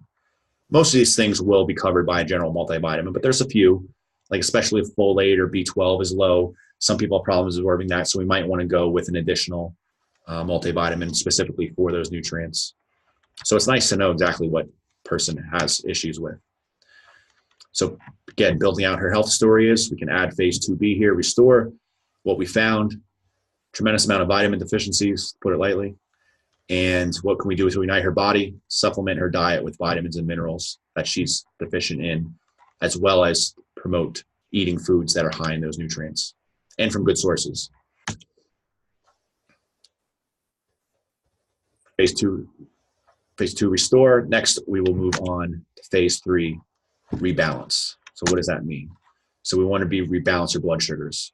Speaker 1: Most of these things will be covered by a general multivitamin, but there's a few, like especially if folate or B12 is low, some people have problems absorbing that. So we might want to go with an additional multivitamin specifically for those nutrients. So it's nice to know exactly what person has issues with. So again, building out her health story is, we can add phase 2B here, restore what we found, tremendous amount of vitamin deficiencies, put it lightly. And what can we do to unite her body, supplement her diet with vitamins and minerals that she's deficient in, as well as promote eating foods that are high in those nutrients and from good sources. Phase two restore. Next, we will move on to phase 3, rebalance. So what does that mean? So we want to rebalance her blood sugars.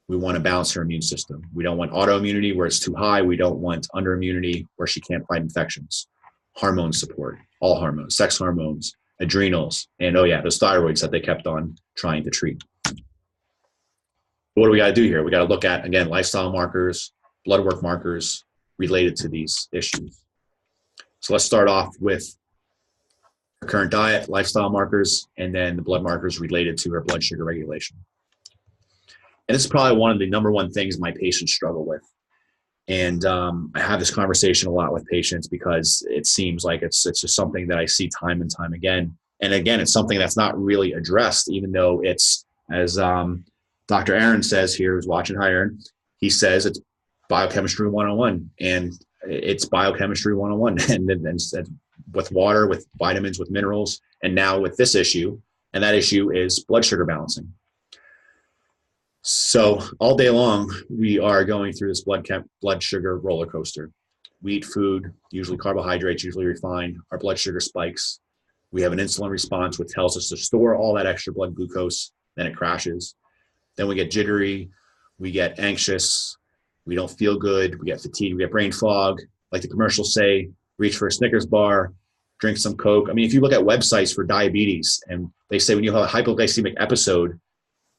Speaker 1: We want to balance her immune system. We don't want autoimmunity where it's too high. We don't want underimmunity where she can't fight infections. Hormone support, all hormones, sex hormones, adrenals, and oh yeah, those thyroids that they kept on trying to treat. What do we got to do here? We got to look at, again, lifestyle markers, blood work markers related to these issues. So let's start off with her current diet, lifestyle markers, and then the blood markers related to her blood sugar regulation. And this is probably one of the number one things my patients struggle with. And I have this conversation a lot with patients because it seems like it's just something that I see time and time again. And again, it's something that's not really addressed, even though it's, as Dr. Aaron says here, who's watching, hi Aaron, he says it's biochemistry 101. And it's biochemistry 101. And with water, with vitamins, with minerals, and now with this issue, and that issue is blood sugar balancing. So all day long, we are going through this blood sugar roller coaster. We eat food, usually carbohydrates, usually refined. Our blood sugar spikes. We have an insulin response, which tells us to store all that extra blood glucose. Then it crashes. Then we get jittery. We get anxious. We don't feel good. We get fatigued. We get brain fog. Like the commercials say, reach for a Snickers bar, drink some Coke. I mean, if you look at websites for diabetes, and they say when you have a hypoglycemic episode,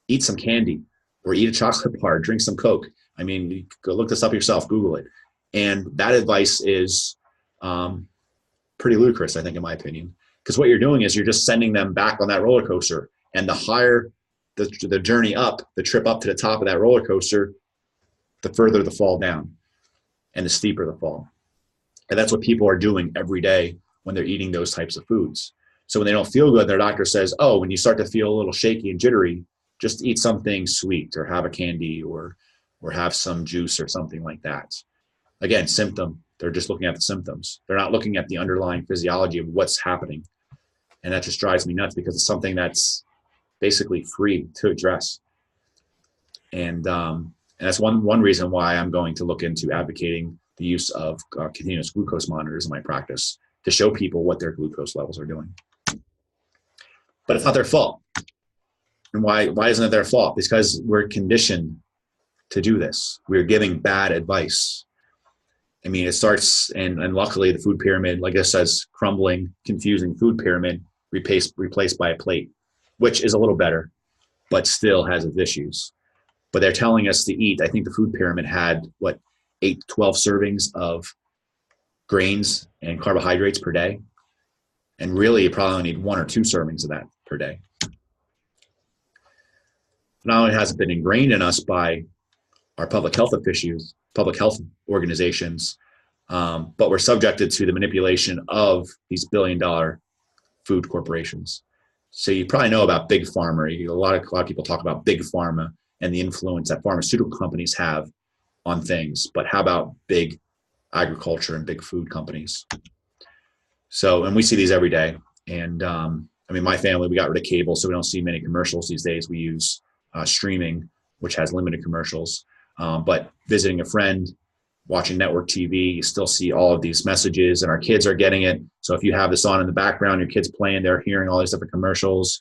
Speaker 1: eat some candy, or eat a chocolate bar, drink some Coke. I mean, you go look this up yourself, Google it. And that advice is pretty ludicrous, I think, in my opinion. Because what you're doing is you're just sending them back on that roller coaster. And the higher the journey up, the trip up to the top of that roller coaster, the further the fall down and the steeper the fall. And that's what people are doing every day when they're eating those types of foods. So when they don't feel good, their doctor says, oh, when you start to feel a little shaky and jittery, just eat something sweet or have a candy or have some juice or something like that. Again, symptom. They're just looking at the symptoms. They're not looking at the underlying physiology of what's happening. And that just drives me nuts because it's something that's basically free to address. And that's one reason why I'm going to look into advocating the use of continuous glucose monitors in my practice to show people what their glucose levels are doing. But it's not their fault. And why isn't it their fault? Because we're conditioned to do this. We're giving bad advice. I mean, it starts, and luckily the food pyramid, like this says, crumbling, confusing food pyramid replaced by a plate, which is a little better, but still has its issues. But they're telling us to eat. I think the food pyramid had, 8 to 12 servings of grains and carbohydrates per day. And really, you probably only need 1 or 2 servings of that per day. Not only has it been ingrained in us by our public health officials, public health organizations, but we're subjected to the manipulation of these billion-dollar food corporations. So you probably know about big pharma. A lot of people talk about big pharma and the influence that pharmaceutical companies have on things. But how about big agriculture and big food companies? So, and we see these every day. And I mean, my family, we got rid of cable, so we don't see many commercials these days. We use streaming, which has limited commercials. But visiting a friend, watching network TV, you still see all of these messages, and our kids are getting it. So if you have this on in the background, your kids playing, they're hearing all these different commercials.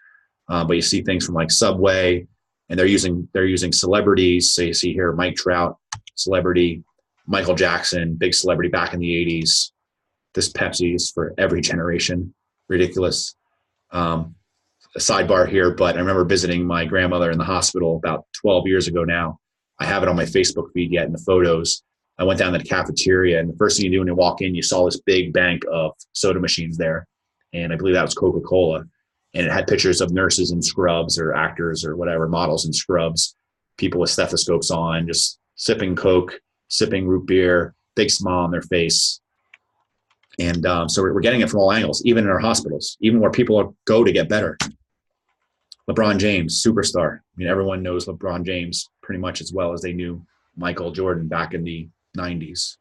Speaker 1: But you see things from like Subway, and they're using celebrities. So you see here Mike Trout, celebrity, Michael Jackson, big celebrity back in the 80s. This Pepsi is for every generation. Ridiculous. A sidebar here, but I remember visiting my grandmother in the hospital about 12 years ago now. I have it on my Facebook feed yet in the photos. I went down to the cafeteria, and the first thing you do when you walk in, you saw this big bank of soda machines there. And I believe that was Coca-Cola. And it had pictures of nurses in scrubs or actors or whatever, models in scrubs, people with stethoscopes on, just sipping Coke, sipping root beer, big smile on their face. And so we're getting it from all angles, even in our hospitals, even where people go to get better. LeBron James, superstar. I mean, everyone knows LeBron James pretty much as well as they knew Michael Jordan back in the 90s.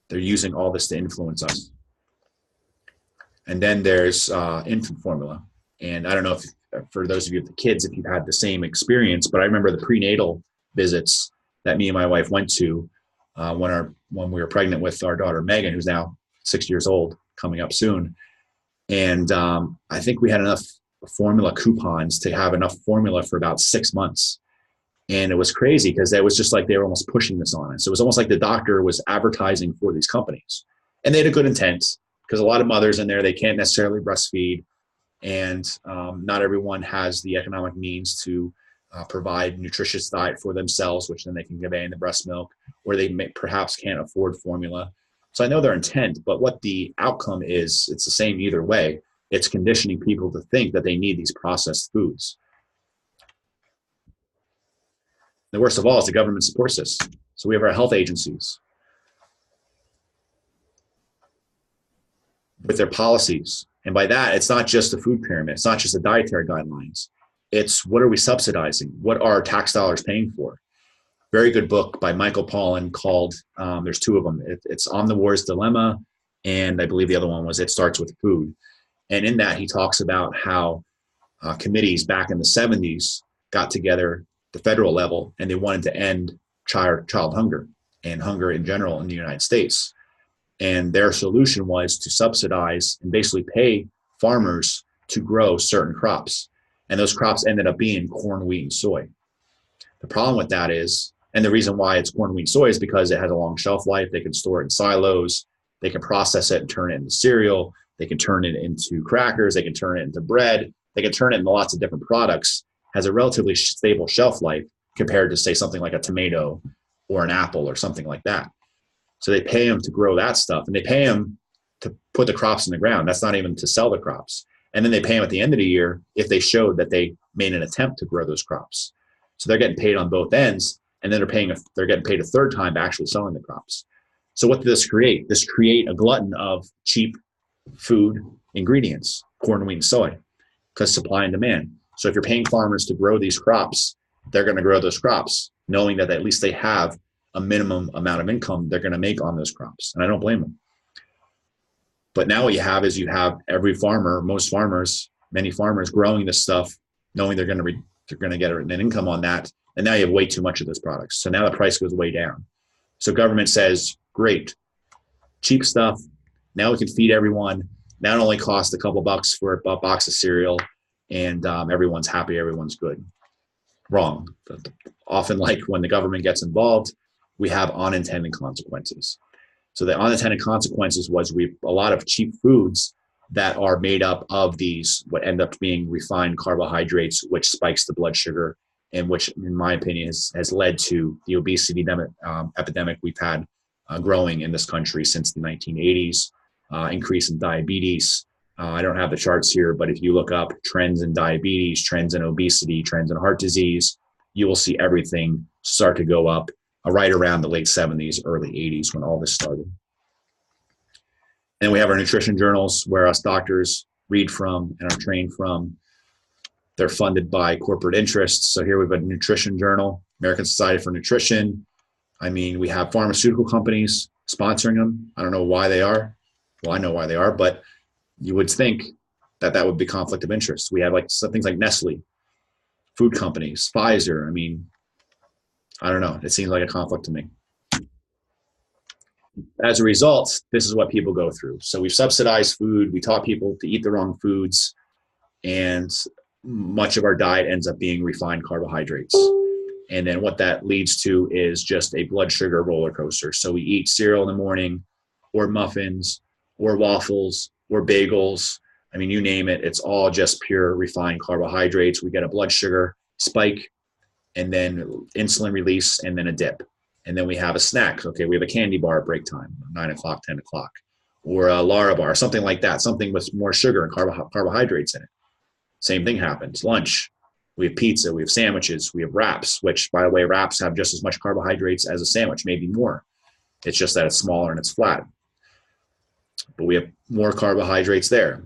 Speaker 1: They're using all this to influence us. And then there's infant formula. And I don't know if, for those of you with the kids, if you've had the same experience, but I remember the prenatal visits that me and my wife went to when we were pregnant with our daughter, Megan, who's now 6 years old, coming up soon. And I think we had enough formula coupons to have enough formula for about 6 months. And it was crazy because it was just like they were almost pushing this on us. So it was almost like the doctor was advertising for these companies. And they had a good intent because a lot of mothers in there, they can't necessarily breastfeed. And not everyone has the economic means to provide nutritious diet for themselves, which then they can give in the breast milk, or they perhaps can't afford formula. So I know their intent, but what the outcome is, it's the same either way. It's conditioning people to think that they need these processed foods. The worst of all is the government supports this. So we have our health agencies with their policies. And by that, it's not just the food pyramid. It's not just the dietary guidelines. It's what are we subsidizing? What are tax dollars paying for? Very good book by Michael Pollan called, there's 2 of them. It's Omnivore's Dilemma, and I believe the other one was It Starts With Food. And in that, he talks about how committees back in the 70s got together the federal level, and they wanted to end child hunger and hunger in general in the United States. And their solution was to subsidize and basically pay farmers to grow certain crops. And those crops ended up being corn, wheat, and soy. The problem with that is, and the reason why it's corn, wheat, and soy is because it has a long shelf life. They can store it in silos. They can process it and turn it into cereal. They can turn it into crackers. They can turn it into bread. They can turn it into lots of different products. Has a relatively stable shelf life compared to, say, something like a tomato or an apple or something like that. So they pay them to grow that stuff, and they pay them to put the crops in the ground. That's not even to sell the crops. And then they pay them at the end of the year if they showed that they made an attempt to grow those crops. So they're getting paid on both ends, and then they're getting paid a third time by actually selling the crops. So what did this create? This create a glutton of cheap food ingredients, corn, wheat, and soy, because supply and demand. So if you're paying farmers to grow these crops, they're going to grow those crops, knowing that at least they have a minimum amount of income they're going to make on those crops. And I don't blame them. But now what you have is you have every farmer, most farmers, many farmers growing this stuff, knowing they're going to get an income on that. And now you have way too much of those products. So now the price goes way down. So government says, great, cheap stuff. Now we can feed everyone. Now it only costs a couple bucks for a box of cereal, and everyone's happy, everyone's good. Wrong. Often, like when the government gets involved, we have unintended consequences. So the unintended consequences was a lot of cheap foods that are made up of these, what end up being refined carbohydrates, which spikes the blood sugar, and which, in my opinion, has led to the obesity epidemic we've had growing in this country since the 1980s, increase in diabetes. I don't have the charts here, but if you look up trends in diabetes, trends in obesity, trends in heart disease, you will see everything start to go up right around the late 70s, early 80s when all this started. And we have our nutrition journals where us doctors read from and are trained from. They're funded by corporate interests. So here we have a nutrition journal, American Society for Nutrition. I mean, we have pharmaceutical companies sponsoring them. I don't know why they are. Well, I know why they are, but you would think that that would be conflict of interest. We have like some things like Nestle, food companies, Pfizer. I mean, I don't know. It seems like a conflict to me. As a result, this is what people go through. So we've subsidized food. We taught people to eat the wrong foods, and much of our diet ends up being refined carbohydrates. And then what that leads to is just a blood sugar roller coaster. So we eat cereal in the morning, or muffins, or waffles, or bagels. I mean, you name it. It's all just pure refined carbohydrates. We get a blood sugar spike, and then insulin release, and then a dip. And then we have a snack. Okay, we have a candy bar at break time, 9 o'clock, 10 o'clock, or a Lara bar, something like that, something with more sugar and carbohydrates in it. Same thing happens. Lunch, we have pizza, we have sandwiches, we have wraps, which, by the way, wraps have just as much carbohydrates as a sandwich, maybe more. It's just that it's smaller and it's flat. But we have more carbohydrates there.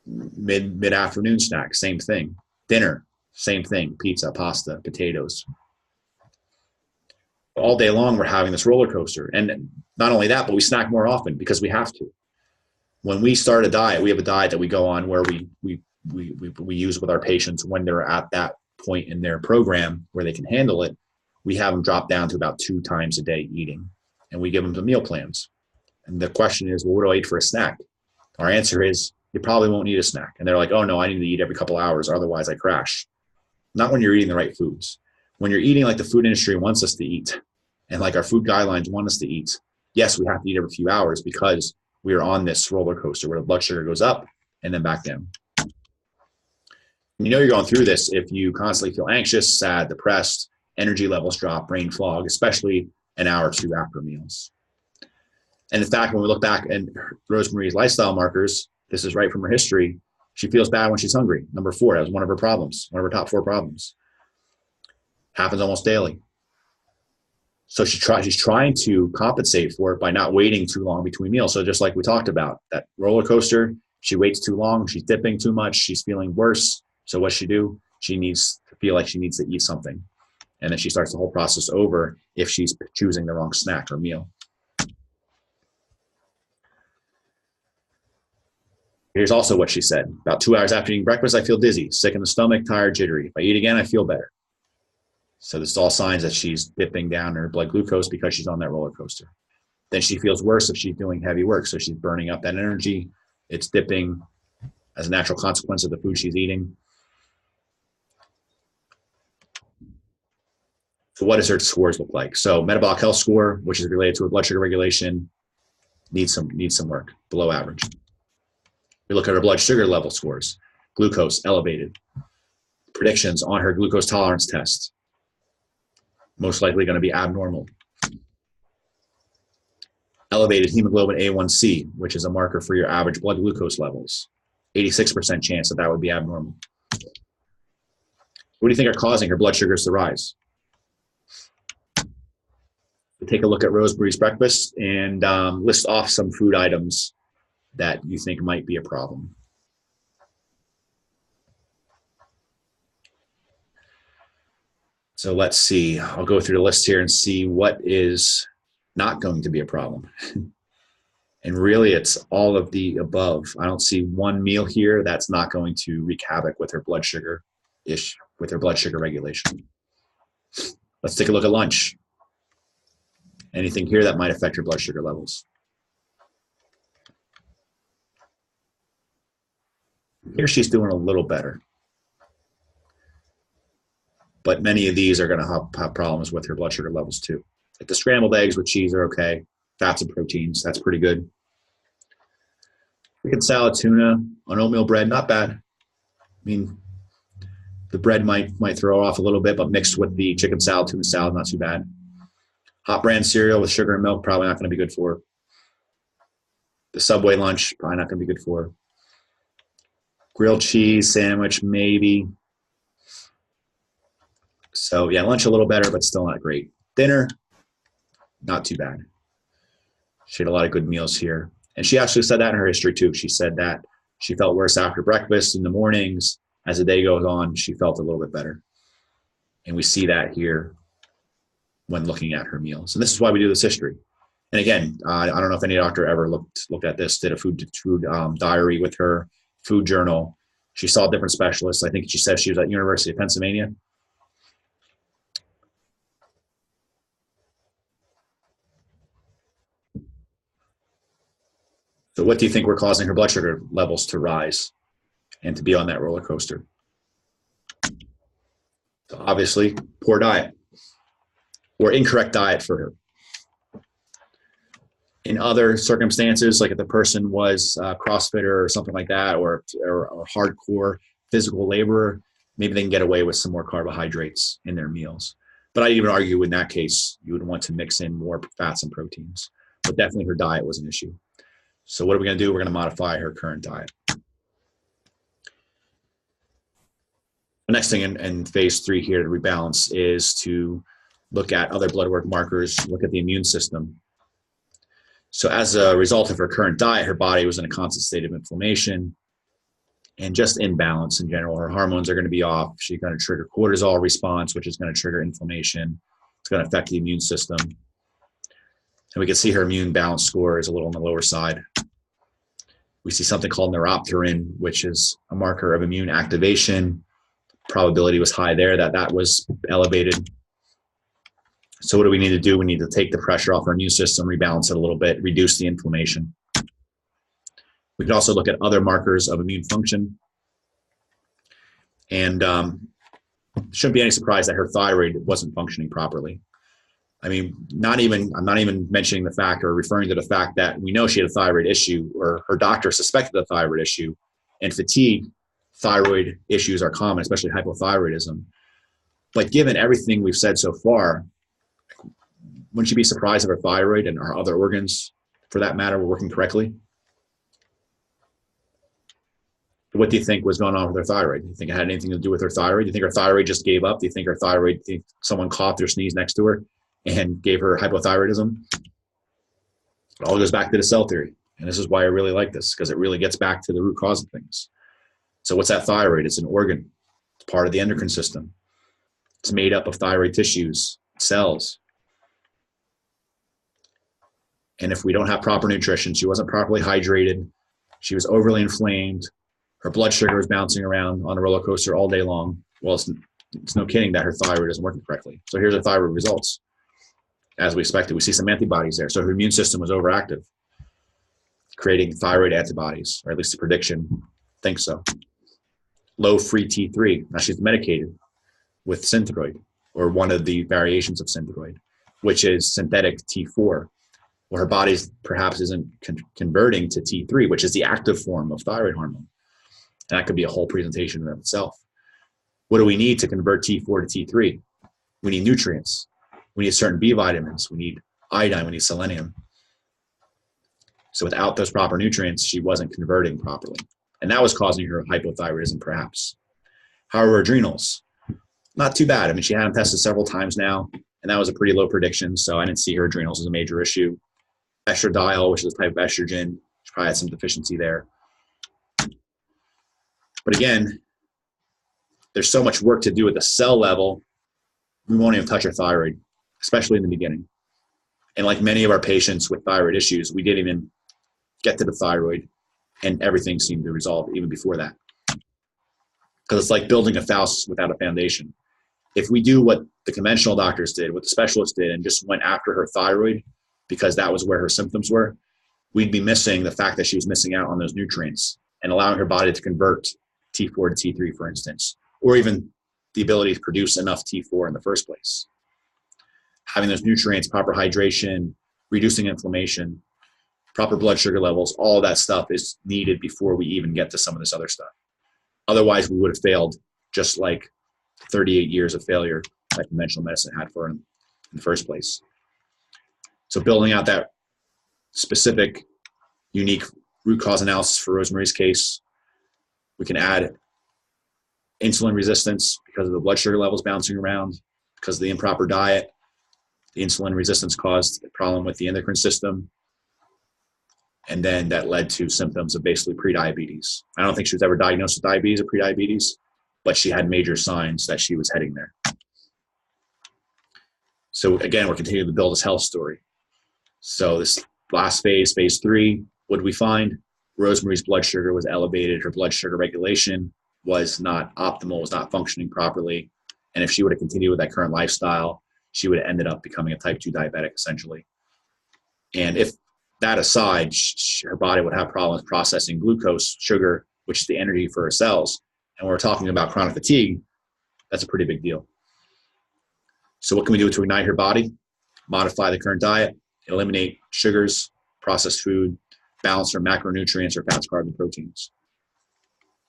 Speaker 1: Mid-afternoon snack, same thing. Dinner, same thing. Pizza, pasta, potatoes. All day long, we're having this roller coaster. And not only that, but we snack more often because we have to. When we start a diet, we have a diet that we go on where we use with our patients when they're at that point in their program where they can handle it. We have them drop down to about 2 times a day eating, and we give them the meal plans. And the question is, well, what do I eat for a snack? Our answer is, you probably won't need a snack. And they're like, oh no, I need to eat every couple hours, otherwise I crash. Not when you're eating the right foods. When you're eating like the food industry wants us to eat, and like our food guidelines want us to eat, yes, we have to eat every few hours because we are on this roller coaster where the blood sugar goes up and then back down. You know you're going through this if you constantly feel anxious, sad, depressed, energy levels drop, brain fog, especially an hour or 2 after meals. And in fact, when we look back at Rosemarie's lifestyle markers, this is right from her history, she feels bad when she's hungry. Number 4, that was one of her problems, one of her top 4 problems. Happens almost daily. So she's trying to compensate for it by not waiting too long between meals. So just like we talked about, that roller coaster, she waits too long, she's dipping too much, she's feeling worse. So what's she do? She needs to feel like she needs to eat something. And then she starts the whole process over if she's choosing the wrong snack or meal. Here's also what she said. About 2 hours after eating breakfast, I feel dizzy, sick in the stomach, tired, jittery. If I eat again, I feel better. So this is all signs that she's dipping down her blood glucose because she's on that roller coaster. Then she feels worse if she's doing heavy work. So she's burning up that energy. It's dipping as a natural consequence of the food she's eating. So what does her scores look like? So metabolic health score, which is related to her blood sugar regulation, needs some work, below average. We look at her blood sugar level scores. Glucose, elevated. Predictions on her glucose tolerance test. Most likely going to be abnormal. Elevated hemoglobin A1C, which is a marker for your average blood glucose levels. 86% chance that that would be abnormal. What do you think are causing her blood sugars to rise? Take a look at Rosemarie's breakfast and list off some food items that you think might be a problem. So let's see. I'll go through the list here and see what is not going to be a problem. And really, it's all of the above. I don't see one meal here that's not going to wreak havoc with her blood sugar regulation. Let's take a look at lunch. Anything here that might affect her blood sugar levels? Here she's doing a little better. But many of these are going to have problems with her blood sugar levels too. Like the scrambled eggs with cheese are okay. Fats and proteins, that's pretty good. Chicken salad, tuna, on oatmeal bread, not bad. I mean, the bread might throw off a little bit, but mixed with the chicken salad, tuna salad, not too bad. Hot brand cereal with sugar and milk, probably not going to be good for her. The Subway lunch, probably not going to be good for her. Grilled cheese sandwich, maybe. So yeah, lunch a little better, but still not great. Dinner, not too bad. She had a lot of good meals here. And she actually said that in her history too. She said that she felt worse after breakfast in the mornings. As the day goes on, she felt a little bit better. And we see that here when looking at her meals. And this is why we do this history. And again, I don't know if any doctor ever looked at this, did a food diary with her, food journal. She saw different specialists. I think she said she was at University of Pennsylvania. So what do you think were causing her blood sugar levels to rise and to be on that roller coaster? So obviously, poor diet or incorrect diet for her. In other circumstances, like if the person was a CrossFitter or something like that, or hardcore physical laborer, maybe they can get away with some more carbohydrates in their meals. But I'd even argue in that case, you would want to mix in more fats and proteins. But definitely her diet was an issue. So what are we going to do? We're going to modify her current diet. The next thing in phase 3 here to rebalance is to look at other blood work markers, look at the immune system. So as a result of her current diet, her body was in a constant state of inflammation and just imbalance in general. Her hormones are going to be off. She's going to trigger cortisol response, which is going to trigger inflammation. It's going to affect the immune system. And we can see her immune balance score is a little on the lower side. We see something called neuropterin, which is a marker of immune activation. Probability was high there that was elevated. So what do we need to do? We need to take the pressure off our immune system, rebalance it a little bit, reduce the inflammation. We can also look at other markers of immune function. And shouldn't be any surprise that her thyroid wasn't functioning properly. I mean, I'm not even mentioning the fact or referring to the fact that we know she had a thyroid issue, or her doctor suspected a thyroid issue, and fatigue, thyroid issues are common, especially hypothyroidism. But given everything we've said so far, wouldn't you be surprised if her thyroid and our other organs, for that matter, were working correctly? What do you think was going on with her thyroid? Do you think it had anything to do with her thyroid? Do you think her thyroid just gave up? Do you think her thyroid, someone coughed or sneezed next to her and gave her hypothyroidism? It all goes back to the cell theory. And this is why I really like this, because it really gets back to the root cause of things. So what's that thyroid? It's an organ. It's part of the endocrine system. It's made up of thyroid tissues, cells. And if we don't have proper nutrition, she wasn't properly hydrated, she was overly inflamed, her blood sugar was bouncing around on a roller coaster all day long, well, it's no kidding that her thyroid isn't working correctly. So here's her thyroid results. As we expected, we see some antibodies there. So her immune system was overactive, creating thyroid antibodies, or at least the prediction thinks so. Low free T3. Now she's medicated with Synthroid, or one of the variations of Synthroid, which is synthetic T4. Well, her body perhaps isn't converting to T3, which is the active form of thyroid hormone. And that could be a whole presentation in itself. What do we need to convert T4 to T3? We need nutrients. We need certain B vitamins. We need iodine. We need selenium. So without those proper nutrients, she wasn't converting properly. And that was causing her hypothyroidism, perhaps. However, adrenals, not too bad. I mean, she had them tested several times now, and that was a pretty low prediction, so I didn't see her adrenals as a major issue. Estradiol, which is a type of estrogen, she probably had some deficiency there. But again, there's so much work to do at the cell level, we won't even touch her thyroid, especially in the beginning. And like many of our patients with thyroid issues, we didn't even get to the thyroid, and everything seemed to resolve even before that. Because it's like building a house without a foundation. If we do what the conventional doctors did, what the specialists did, and just went after her thyroid because that was where her symptoms were, we'd be missing the fact that she was missing out on those nutrients and allowing her body to convert T4 to T3, for instance, or even the ability to produce enough T4 in the first place. Having those nutrients, proper hydration, reducing inflammation, proper blood sugar levels, all of that stuff is needed before we even get to some of this other stuff. Otherwise, we would have failed, just like 38 years of failure that conventional medicine had for her in the first place. So building out that specific, unique root cause analysis for Rosemarie's case, we can add insulin resistance because of the blood sugar levels bouncing around, because of the improper diet. The insulin resistance caused a problem with the endocrine system. And then that led to symptoms of basically prediabetes. I don't think she was ever diagnosed with diabetes or prediabetes, but she had major signs that she was heading there. So again, we're continuing to build this health story. So this last phase, phase 3, what did we find? Rosemarie's blood sugar was elevated. Her blood sugar regulation was not optimal, was not functioning properly. And if she would have continued with that current lifestyle, she would have ended up becoming a type 2 diabetic, essentially. And if that aside, her body would have problems processing glucose, sugar, which is the energy for her cells. And when we're talking about chronic fatigue, that's a pretty big deal. So what can we do to ignite her body? Modify the current diet, eliminate sugars, processed food, balance her macronutrients, or fats, carbs, and proteins.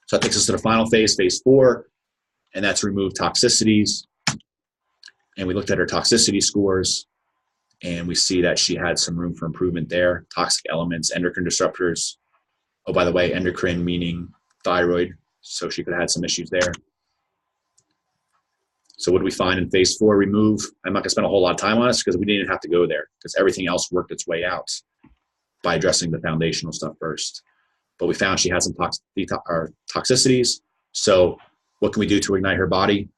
Speaker 1: So that takes us to the final phase, phase 4, and that's remove toxicities. And we looked at her toxicity scores, and we see that she had some room for improvement there. Toxic elements, endocrine disruptors. Oh, by the way, endocrine meaning thyroid, so she could have had some issues there. So what do we find in phase 4? Remove. I'm not going to spend a whole lot of time on this because we didn't have to go there because everything else worked its way out by addressing the foundational stuff first. But we found she had some toxicities. So what can we do to ignite her body?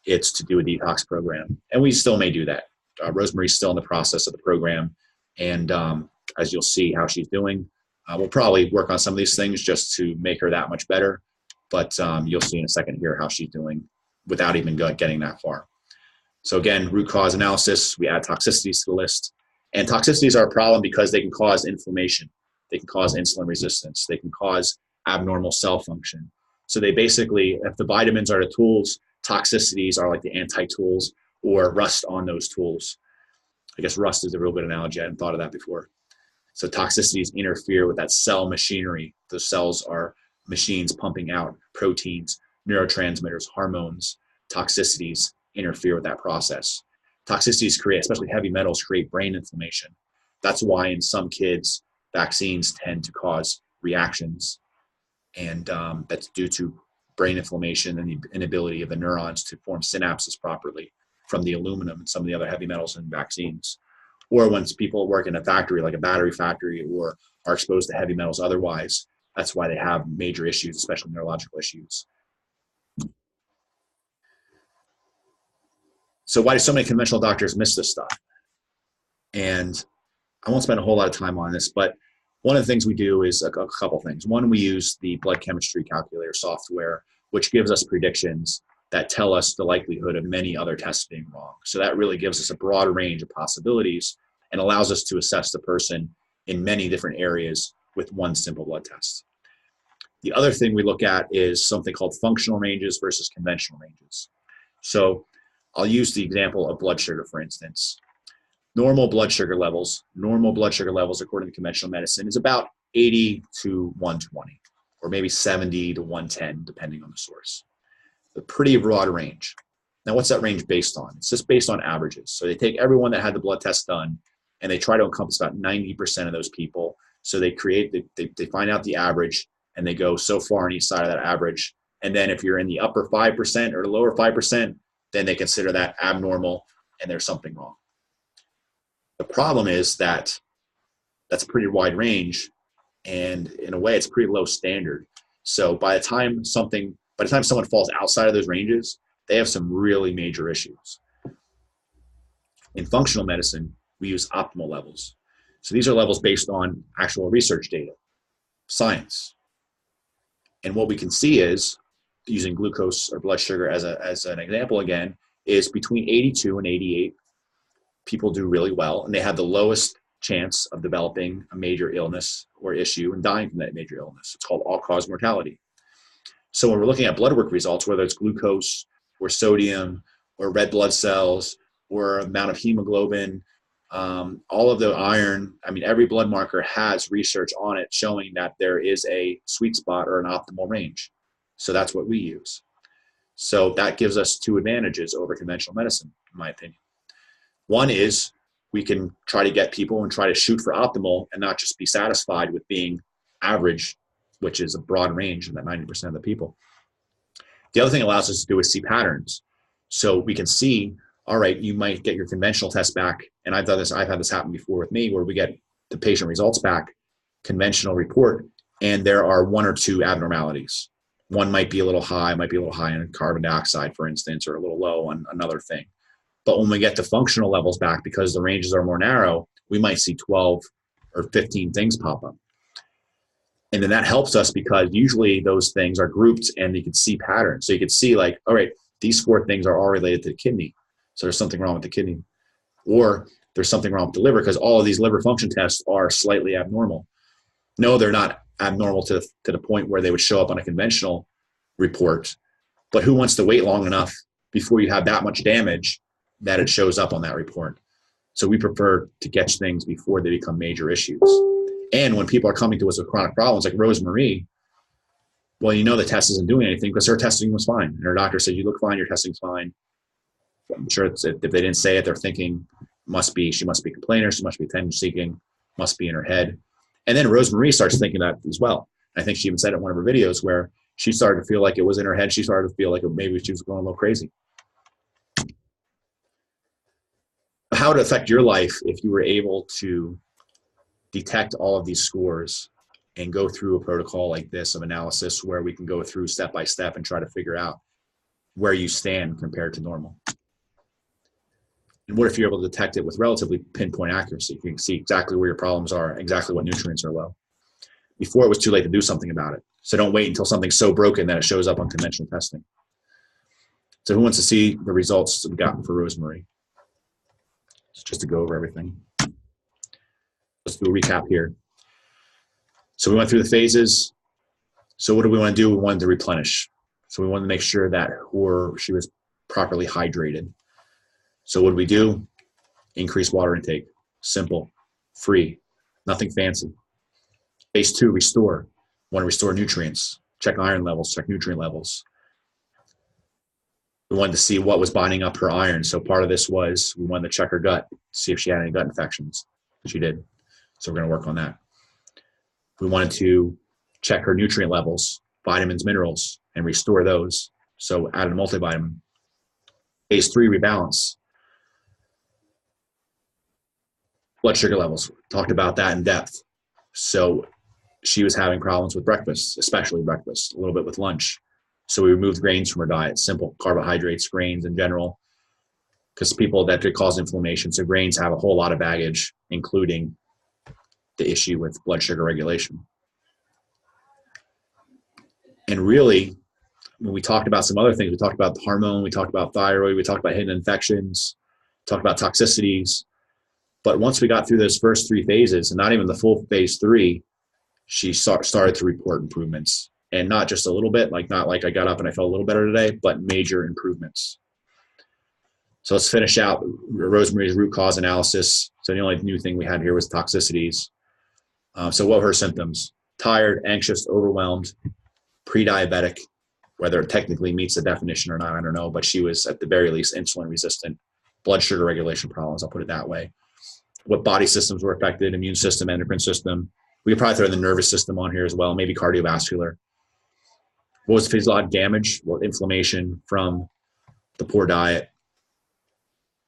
Speaker 1: It's to do a detox program. And we still may do that. Rosemarie's still in the process of the program. And as you'll see how she's doing, we'll probably work on some of these things just to make her that much better. But you'll see in a second here how she's doing without even getting that far. So again, root cause analysis, we add toxicities to the list. And toxicities are a problem because they can cause inflammation. They can cause insulin resistance. They can cause abnormal cell function. So they basically, if the vitamins are the tools, toxicities are like the anti-tools or rust on those tools. I guess rust is a real good analogy. I hadn't thought of that before. So toxicities interfere with that cell machinery. The cells are machines pumping out proteins, neurotransmitters, hormones. Toxicities interfere with that process. Toxicities create, especially heavy metals, create brain inflammation. That's why in some kids, vaccines tend to cause reactions. And that's due to brain inflammation and the inability of the neurons to form synapses properly from the aluminum and some of the other heavy metals in vaccines. Or when people work in a factory, like a battery factory, or are exposed to heavy metals otherwise, that's why they have major issues, especially neurological issues. So why do so many conventional doctors miss this stuff? And I won't spend a whole lot of time on this, but one of the things we do is a couple things. One, we use the blood chemistry calculator software, which gives us predictions that tell us the likelihood of many other tests being wrong. So that really gives us a broad range of possibilities and allows us to assess the person in many different areas with one simple blood test. The other thing we look at is something called functional ranges versus conventional ranges. So I'll use the example of blood sugar, for instance. Normal blood sugar levels according to conventional medicine is about 80 to 120, or maybe 70 to 110, depending on the source. A pretty broad range. Now, what's that range based on? It's just based on averages. So they take everyone that had the blood test done, and they try to encompass about 90% of those people. So they find out the average, and they go so far on each side of that average. And then if you're in the upper 5% or the lower 5%, then they consider that abnormal and there's something wrong. The problem is that that's a pretty wide range, and in a way it's pretty low standard. So by the time someone falls outside of those ranges, they have some really major issues. In functional medicine, we use optimal levels. So these are levels based on actual research data, science. And what we can see is, using glucose or blood sugar as an example again, is between 82 and 88, people do really well, and they have the lowest chance of developing a major illness or issue and dying from that major illness. It's called all-cause mortality. So when we're looking at blood work results, whether it's glucose or sodium or red blood cells or amount of hemoglobin, all of the iron, I mean, every blood marker has research on it showing that there is a sweet spot or an optimal range. So that's what we use. So that gives us two advantages over conventional medicine, in my opinion. One is we can try to get people and try to shoot for optimal and not just be satisfied with being average, which is a broad range in that 90% of the people. The other thing it allows us to do is see patterns. So we can see, all right, you might get your conventional test back. And I've had this happen before with me, where we get the patient results back, conventional report, and there are one or two abnormalities. One might be a little high in carbon dioxide, for instance, or a little low on another thing. But when we get the functional levels back, because the ranges are more narrow, we might see 12 or 15 things pop up. And then that helps us because usually those things are grouped and you can see patterns. So you can see like, all right, these 4 things are all related to the kidney. So there's something wrong with the kidney. Or there's something wrong with the liver because all of these liver function tests are slightly abnormal. No, they're not abnormal to the point where they would show up on a conventional report. But who wants to wait long enough before you have that much damage that it shows up on that report? So we prefer to catch things before they become major issues. And when people are coming to us with chronic problems like Rosemarie, well, you know the test isn't doing anything because her testing was fine. And her doctor said, you look fine, your testing's fine. I'm sure if they didn't say it, they're thinking she must be a complainer, she must be attention seeking, must be in her head. And then Rosemarie starts thinking that as well. I think she even said it in one of her videos where she started to feel like it was in her head. She started to feel like maybe she was going a little crazy. How would it affect your life if you were able to detect all of these scores and go through a protocol like this of analysis where we can go through step by step and try to figure out where you stand compared to normal? And what if you're able to detect it with relatively pinpoint accuracy? You can see exactly where your problems are, exactly what nutrients are low. Before it was too late to do something about it. So don't wait until something's so broken that it shows up on conventional testing. So who wants to see the results we've gotten for Rosemarie? Just to go over everything. Let's do a recap here. So we went through the phases. So what do we want to do? We wanted to replenish. So we wanted to make sure that she was properly hydrated. So what did we do? Increase water intake. Simple, free, nothing fancy. Phase 2, restore. We want to restore nutrients. Check iron levels, check nutrient levels. We wanted to see what was binding up her iron. So part of this was we wanted to check her gut, see if she had any gut infections. She did. So we're going to work on that. We wanted to check her nutrient levels, vitamins, minerals, and restore those. So add a multivitamin. Phase 3, rebalance. Blood sugar levels. Talked about that in depth. So she was having problems with breakfast, especially breakfast, a little bit with lunch. So we removed grains from her diet, simple carbohydrates, grains in general, because that could cause inflammation. So grains have a whole lot of baggage, including the issue with blood sugar regulation. And really, when we talked about some other things, we talked about the hormone, we talked about thyroid, we talked about hidden infections, talked about toxicities. But once we got through those first 3 phases, and not even the full phase 3, she started to report improvements. And not just a little bit, not like I got up and I felt a little better today, but major improvements. So let's finish out Rosemarie's root cause analysis. So the only new thing we had here was toxicities. So what were her symptoms? Tired, anxious, overwhelmed, pre-diabetic, whether it technically meets the definition or not, I don't know, but she was at the very least insulin resistant, blood sugar regulation problems, I'll put it that way. What body systems were affected? Immune system, endocrine system, We could probably throw the nervous system on here as well, maybe cardiovascular. What was the physiologic damage? Well, inflammation from the poor diet,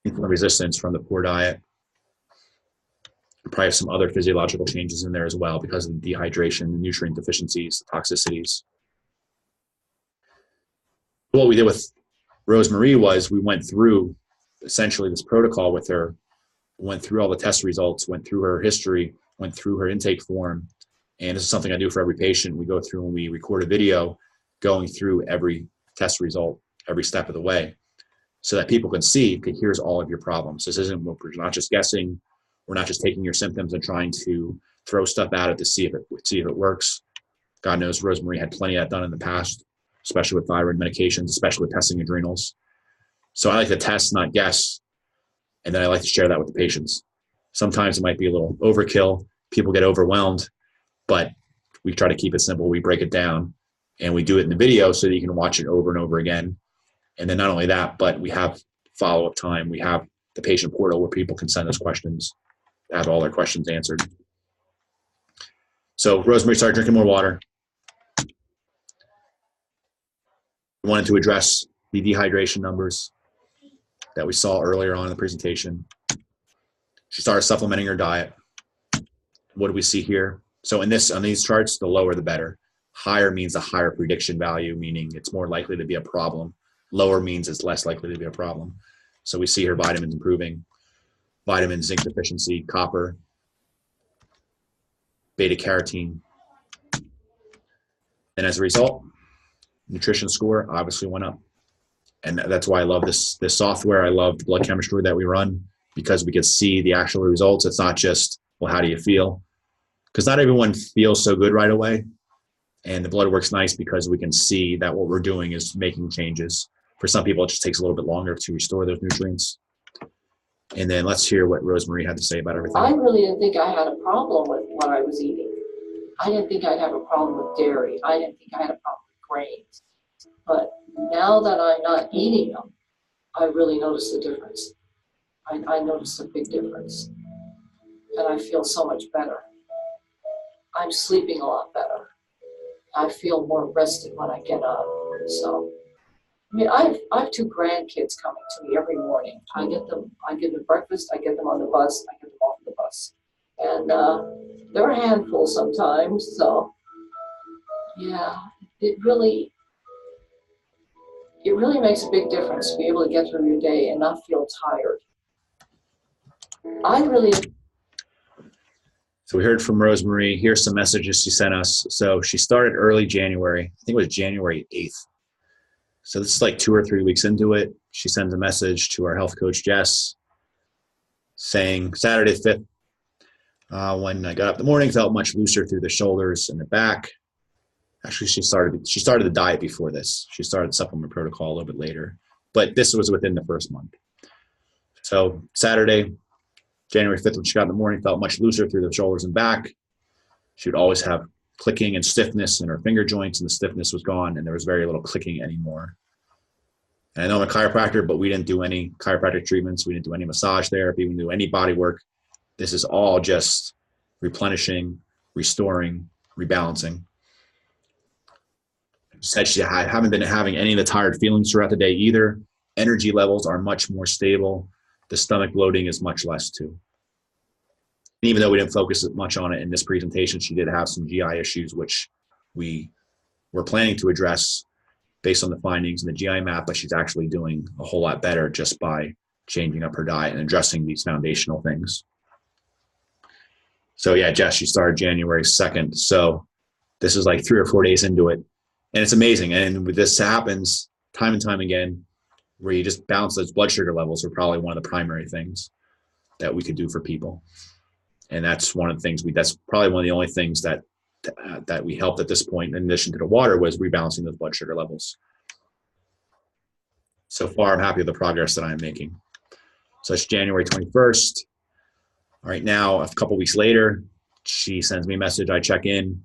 Speaker 1: insulin resistance from the poor diet. Probably have some other physiological changes in there as well because of the dehydration, the nutrient deficiencies, the toxicities. What we did with Rosemarie was we went through essentially this protocol with her, went through all the test results, went through her history, went through her intake form. And this is something I do for every patient. We go through and we record a video going through every test result, every step of the way, so that people can see, okay, here's all of your problems. This isn't, we're not just guessing. We're not just taking your symptoms and trying to throw stuff at it to see if it works. God knows Rosemarie had plenty of that done in the past, especially with thyroid medications, especially with testing adrenals. So I like to test, not guess. And then I like to share that with the patients. Sometimes it might be a little overkill. People get overwhelmed, but we try to keep it simple. We break it down and we do it in the video so that you can watch it over and over again. And then not only that, but we have follow-up time. We have the patient portal where people can send us questions, have all their questions answered. So Rosemarie started drinking more water. We wanted to address the dehydration numbers that we saw earlier on in the presentation. She started supplementing her diet. What do we see here? So on these charts, the lower the better. Higher means a higher prediction value, meaning it's more likely to be a problem. Lower means it's less likely to be a problem. So we see her vitamins improving. Vitamin, zinc deficiency, copper, beta carotene. And as a result, nutrition score obviously went up. And that's why I love this software. I love the blood chemistry that we run, because we can see the actual results. It's not just, well, how do you feel? Because not everyone feels so good right away. And the blood works nice because we can see that what we're doing is making changes. For some people, it just takes a little bit longer to restore those nutrients. And then let's hear what Rosemarie had to say about everything.
Speaker 2: I really didn't think I had a problem with what I was eating. I didn't think I'd have a problem with dairy. I didn't think I had a problem with grains. But now that I'm not eating them, I really notice the difference. I notice a big difference. And I feel so much better. I'm sleeping a lot better. I feel more rested when I get up. So, I mean, I have two grandkids coming to me every morning. I give them breakfast, I get them on the bus, I get them off the bus. And they're a handful sometimes, so yeah, it really makes a big difference to be able to get through your day and not feel tired.
Speaker 1: So we heard from Rosemarie. Here's some messages she sent us. So she started early January. I think it was January 8th. So this is like 2 or 3 weeks into it. She sends a message to our health coach, Jess, saying Saturday 5th, when I got up in the morning, felt much looser through the shoulders and the back. Actually, she started the diet before this. She started the supplement protocol a little bit later, but this was within the first month. So Saturday, January 5th, when she got in the morning, felt much looser through the shoulders and back. She would always have clicking and stiffness in her finger joints, and the stiffness was gone, and there was very little clicking anymore. And I know I'm a chiropractor, but we didn't do any chiropractic treatments. We didn't do any massage therapy. We didn't do any body work. This is all just replenishing, restoring, rebalancing. She said she haven't been having any of the tired feelings throughout the day either. Energy levels are much more stable. The stomach bloating is much less too. And even though we didn't focus much on it in this presentation, she did have some GI issues, which we were planning to address based on the findings in the GI map, but she's actually doing a whole lot better just by changing up her diet and addressing these foundational things. So yeah, Jess, she started January 2nd. So this is like 3 or 4 days into it. And it's amazing. And this happens time and time again, where you just balance those blood sugar levels are probably one of the primary things that we could do for people. And that's one of the things that's probably one of the only things that we helped at this point, in addition to the water, was rebalancing those blood sugar levels. So far, I'm happy with the progress that I'm making. So it's January 21st. All right, now, a couple weeks later, she sends me a message. I check in,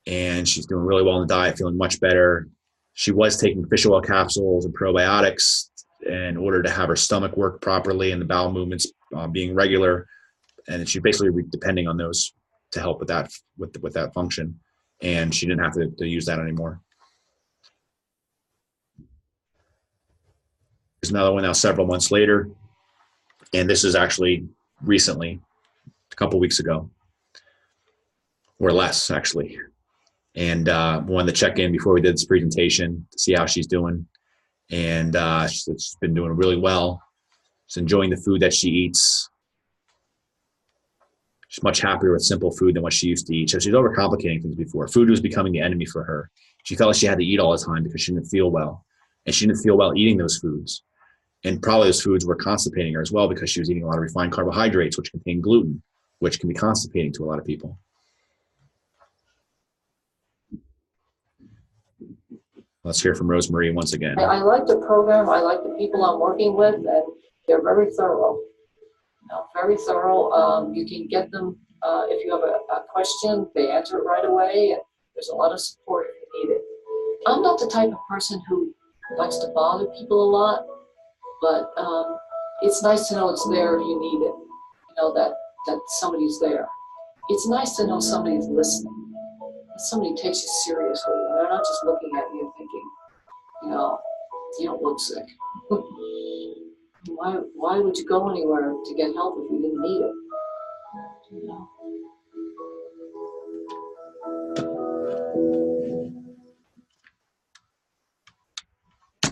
Speaker 1: and she's doing really well in the diet, feeling much better. She was taking fish oil capsules and probiotics in order to have her stomach work properly and the bowel movements being regular. And she's basically depending on those to help with that, with that function. And she didn't have to use that anymore. There's another one now several months later. And this is actually recently, a couple weeks ago, or less actually. And wanted to check in before we did this presentation to see how she's doing. And she's been doing really well. She's enjoying the food that she eats. She's much happier with simple food than what she used to eat. So she's overcomplicating things before. Food was becoming the enemy for her. She felt like she had to eat all the time because she didn't feel well. And she didn't feel well eating those foods. And probably those foods were constipating her as well because she was eating a lot of refined carbohydrates, which contain gluten, which can be constipating to a lot of people. Let's hear from Rosemarie once again.
Speaker 2: I like the program. I like the people I'm working with, and they're very thorough. Very thorough. You can get them if you have a question, they answer it right away. And there's a lot of support if you need it. I'm not the type of person who likes to bother people a lot, but it's nice to know it's there if you need it. That somebody's there. It's nice to know somebody's listening. Somebody takes you seriously, and they're not just looking at you and thinking, you don't look sick. Why would you go anywhere to get help if you didn't need it?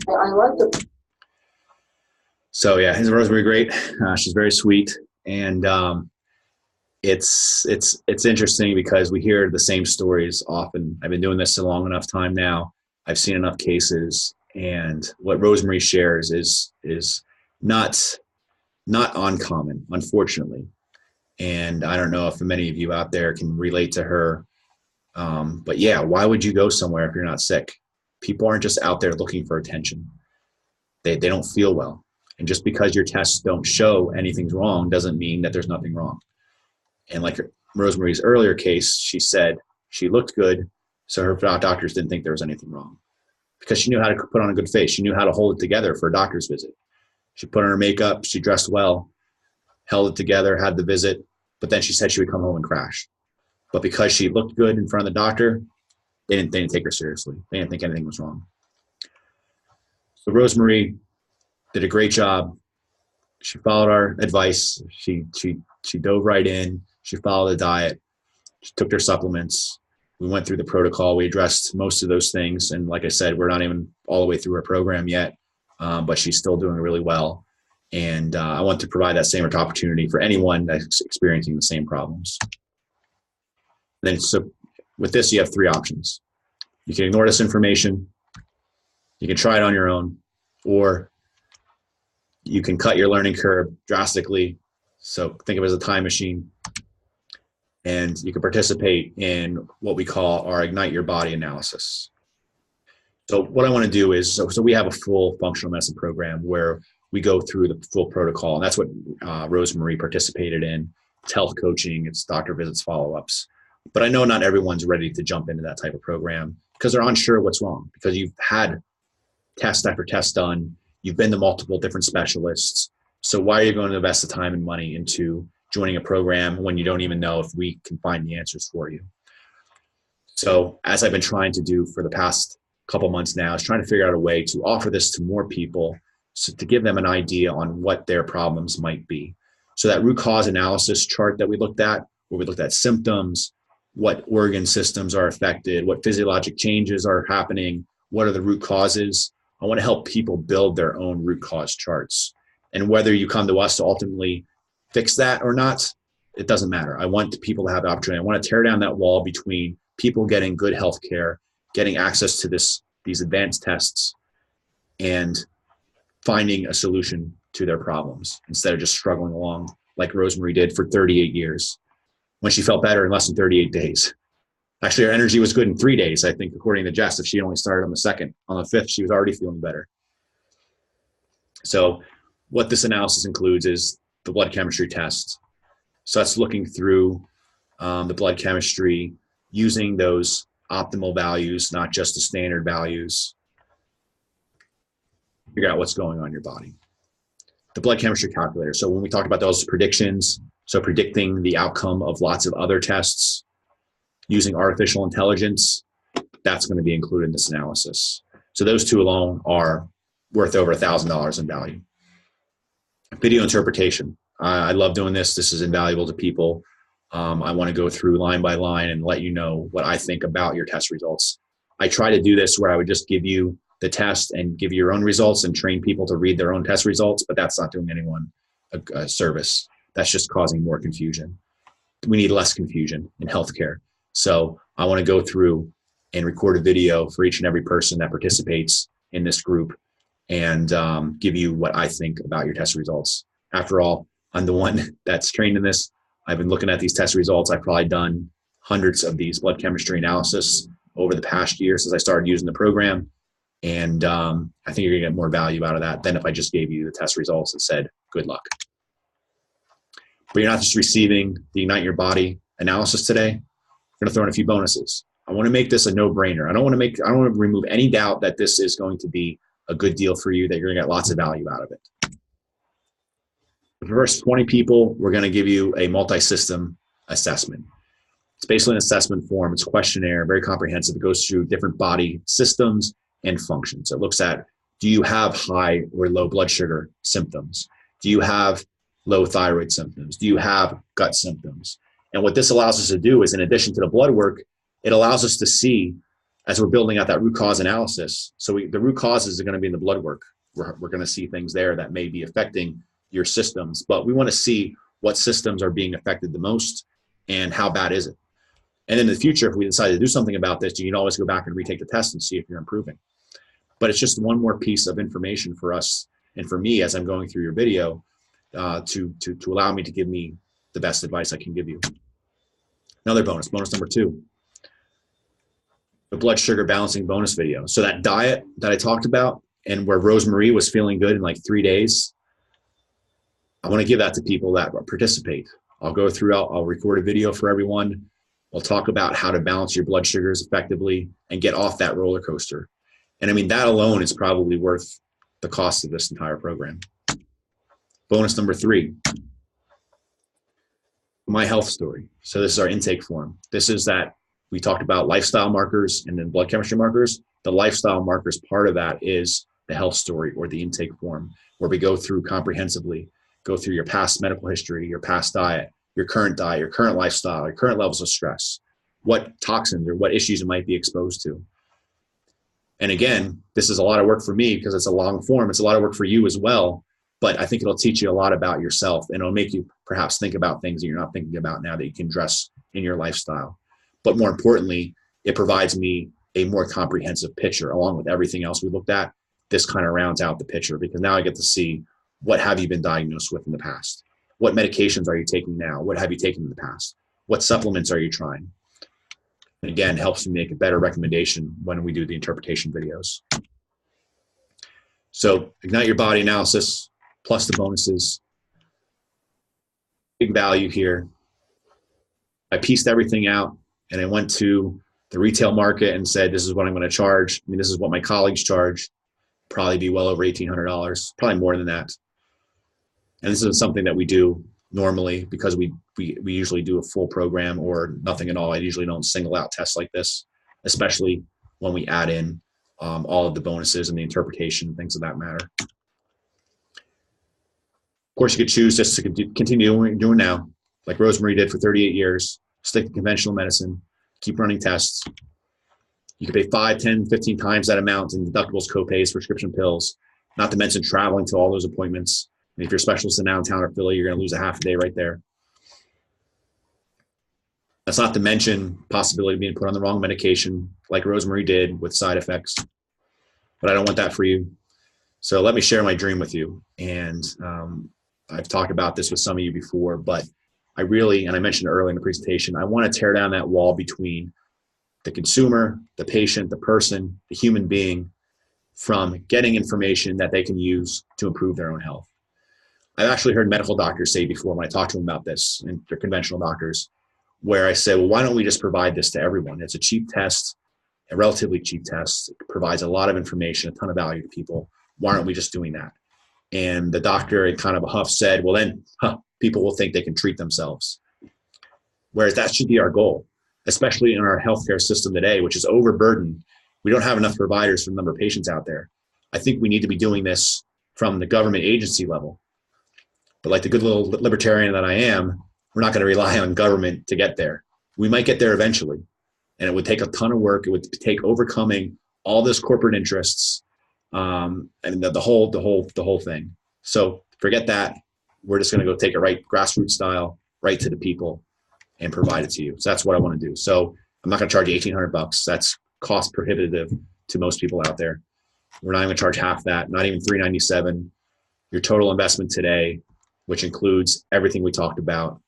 Speaker 2: I like the.
Speaker 1: So yeah, isn't Rosemarie great? She's very sweet, and it's interesting because we hear the same stories often. I've been doing this a long enough time now. I've seen enough cases, and what Rosemarie shares is not uncommon, unfortunately. And I don't know if many of you out there can relate to her. But yeah, why would you go somewhere if you're not sick? People aren't just out there looking for attention. They don't feel well. And just because your tests don't show anything's wrong doesn't mean that there's nothing wrong. And like Rosemarie's earlier case, she said she looked good, so her doctors didn't think there was anything wrong because she knew how to put on a good face. She knew how to hold it together for a doctor's visit. She put on her makeup, she dressed well, held it together, had the visit, but then she said she would come home and crash. But because she looked good in front of the doctor, they didn't take her seriously. They didn't think anything was wrong. So Rosemarie did a great job. She followed our advice. She dove right in. She followed the diet. She took her supplements. We went through the protocol. We addressed most of those things. And like I said, we're not even all the way through her program yet, but she's still doing really well. And I want to provide that same opportunity for anyone that's experiencing the same problems. Then, so with this, you have three options. You can ignore this information. You can try it on your own, or you can cut your learning curve drastically. So think of it as a time machine. And you can participate in what we call our Ignite Your Body analysis. So what I want to do is, so we have a full functional medicine program where we go through the full protocol. And that's what Rosemarie participated in. It's health coaching, it's doctor visits, follow-ups. But I know not everyone's ready to jump into that type of program because they're unsure what's wrong, because you've had test after test done. You've been to multiple different specialists. So why are you going to invest the time and money into joining a program when you don't even know if we can find the answers for you? So as I've been trying to do for the past couple months now, is trying to figure out a way to offer this to more people, so to give them an idea on what their problems might be. So that root cause analysis chart that we looked at, where we looked at symptoms, what organ systems are affected, what physiologic changes are happening, what are the root causes. I want to help people build their own root cause charts. And whether you come to us to ultimately fix that or not, it doesn't matter. I want people to have the opportunity. I want to tear down that wall between people getting good health care, getting access to these advanced tests, and finding a solution to their problems instead of just struggling along like Rosemarie did for 38 years when she felt better in less than 38 days. Actually, her energy was good in 3 days, I think, according to Jess. If she only started on the 2nd, on the 5th, she was already feeling better. So what this analysis includes is the blood chemistry test. So that's looking through the blood chemistry, using those optimal values, not just the standard values, figure out what's going on in your body. The blood chemistry calculator. So when we talked about those predictions, So predicting the outcome of lots of other tests using artificial intelligence, that's going to be included in this analysis. So those two alone are worth over $1,000 in value. Video interpretation. I love doing this. This is invaluable to people. I want to go through line by line and let you know what I think about your test results. I try to do this where I would just give you the test and give you your own results and train people to read their own test results, but that's not doing anyone a service. That's just causing more confusion. We need less confusion in healthcare. So I want to go through and record a video for each and every person that participates in this group and give you what I think about your test results. After all, I'm the one that's trained in this. I've been looking at these test results. I've probably done hundreds of these blood chemistry analysis over the past year since I started using the program. And I think you're gonna get more value out of that than if I just gave you the test results and said, good luck. But you're not just receiving the Ignite Your Body analysis today. We're gonna throw in a few bonuses. I wanna make this a no-brainer. I don't wanna remove any doubt that this is going to be a good deal for you, that you're gonna get lots of value out of it. For the first 20 people, we're gonna give you a multi-system assessment. It's basically an assessment form. It's a questionnaire, very comprehensive. It goes through different body systems and functions. It looks at, do you have high or low blood sugar symptoms? Do you have low thyroid symptoms? Do you have gut symptoms? And what this allows us to do is, in addition to the blood work, it allows us to see, as we're building out that root cause analysis. So the root causes are going to be in the blood work. We're going to see things there that may be affecting your systems, but we want to see what systems are being affected the most and how bad is it. And in the future, if we decide to do something about this, you can always go back and retake the test and see if you're improving. But it's just one more piece of information for us and for me as I'm going through your video to allow me to give me the best advice I can give you. Another bonus number 2, the blood sugar balancing bonus video. So that diet that I talked about and where Rosemarie was feeling good in like 3 days, I want to give that to people that participate. I'll go through, I'll record a video for everyone. We'll talk about how to balance your blood sugars effectively and get off that roller coaster. And I mean, that alone is probably worth the cost of this entire program. Bonus number 3, my health story. So this is our intake form. This is that we talked about lifestyle markers and then blood chemistry markers. The lifestyle markers part of that is the health story or the intake form, where we go through comprehensively, go through your past medical history, your past diet, your current lifestyle, your current levels of stress, what toxins or what issues you might be exposed to. And again, this is a lot of work for me because it's a long form. It's a lot of work for you as well, but I think it'll teach you a lot about yourself and it'll make you perhaps think about things that you're not thinking about now that you can address in your lifestyle. But more importantly, it provides me a more comprehensive picture along with everything else we looked at. This kind of rounds out the picture because now I get to see, what have you been diagnosed with in the past? What medications are you taking now? What have you taken in the past? What supplements are you trying? And again, helps me make a better recommendation when we do the interpretation videos. So Ignite Your Body analysis plus the bonuses. Big value here. I pieced everything out and I went to the retail market and said, this is what I'm going to charge. I mean, this is what my colleagues charge. Probably be well over $1,800, probably more than that. And this is something that we do normally because we usually do a full program or nothing at all. I usually don't single out tests like this, especially when we add in all of the bonuses and the interpretation, things of that matter. Of course, you could choose just to continue doing now, like Rosemarie did for 38 years, stick to conventional medicine, keep running tests. You could pay 5, 10, 15 times that amount in deductibles, copays, prescription pills, not to mention traveling to all those appointments. And if you're a specialist in downtown or Philly, you're going to lose a half a day right there. That's not to mention possibility of being put on the wrong medication, like Rosemarie did with side effects. But I don't want that for you. So let me share my dream with you. And I've talked about this with some of you before, but I really, and I mentioned earlier in the presentation, I want to tear down that wall between the consumer, the patient, the person, the human being, from getting information that they can use to improve their own health. I've actually heard medical doctors say before when I talk to them about this, and they're conventional doctors, where I say, well, why don't we just provide this to everyone? It's a cheap test, a relatively cheap test. It provides a lot of information, a ton of value to people. Why aren't we just doing that? And the doctor in kind of a huff said, well then, people will think they can treat themselves. Whereas that should be our goal, especially in our healthcare system today, which is overburdened. We don't have enough providers for the number of patients out there. I think we need to be doing this from the government agency level. But like the good little libertarian that I am, we're not going to rely on government to get there. We might get there eventually, and it would take a ton of work. It would take overcoming all this corporate interests, and the whole thing. So forget that. We're just going to go take it right grassroots style, right to the people, and provide it to you. So that's what I want to do. So I'm not going to charge you $1,800. That's cost prohibitive to most people out there. We're not even going to charge half that, not even $397. Your total investment today, which includes everything we talked about,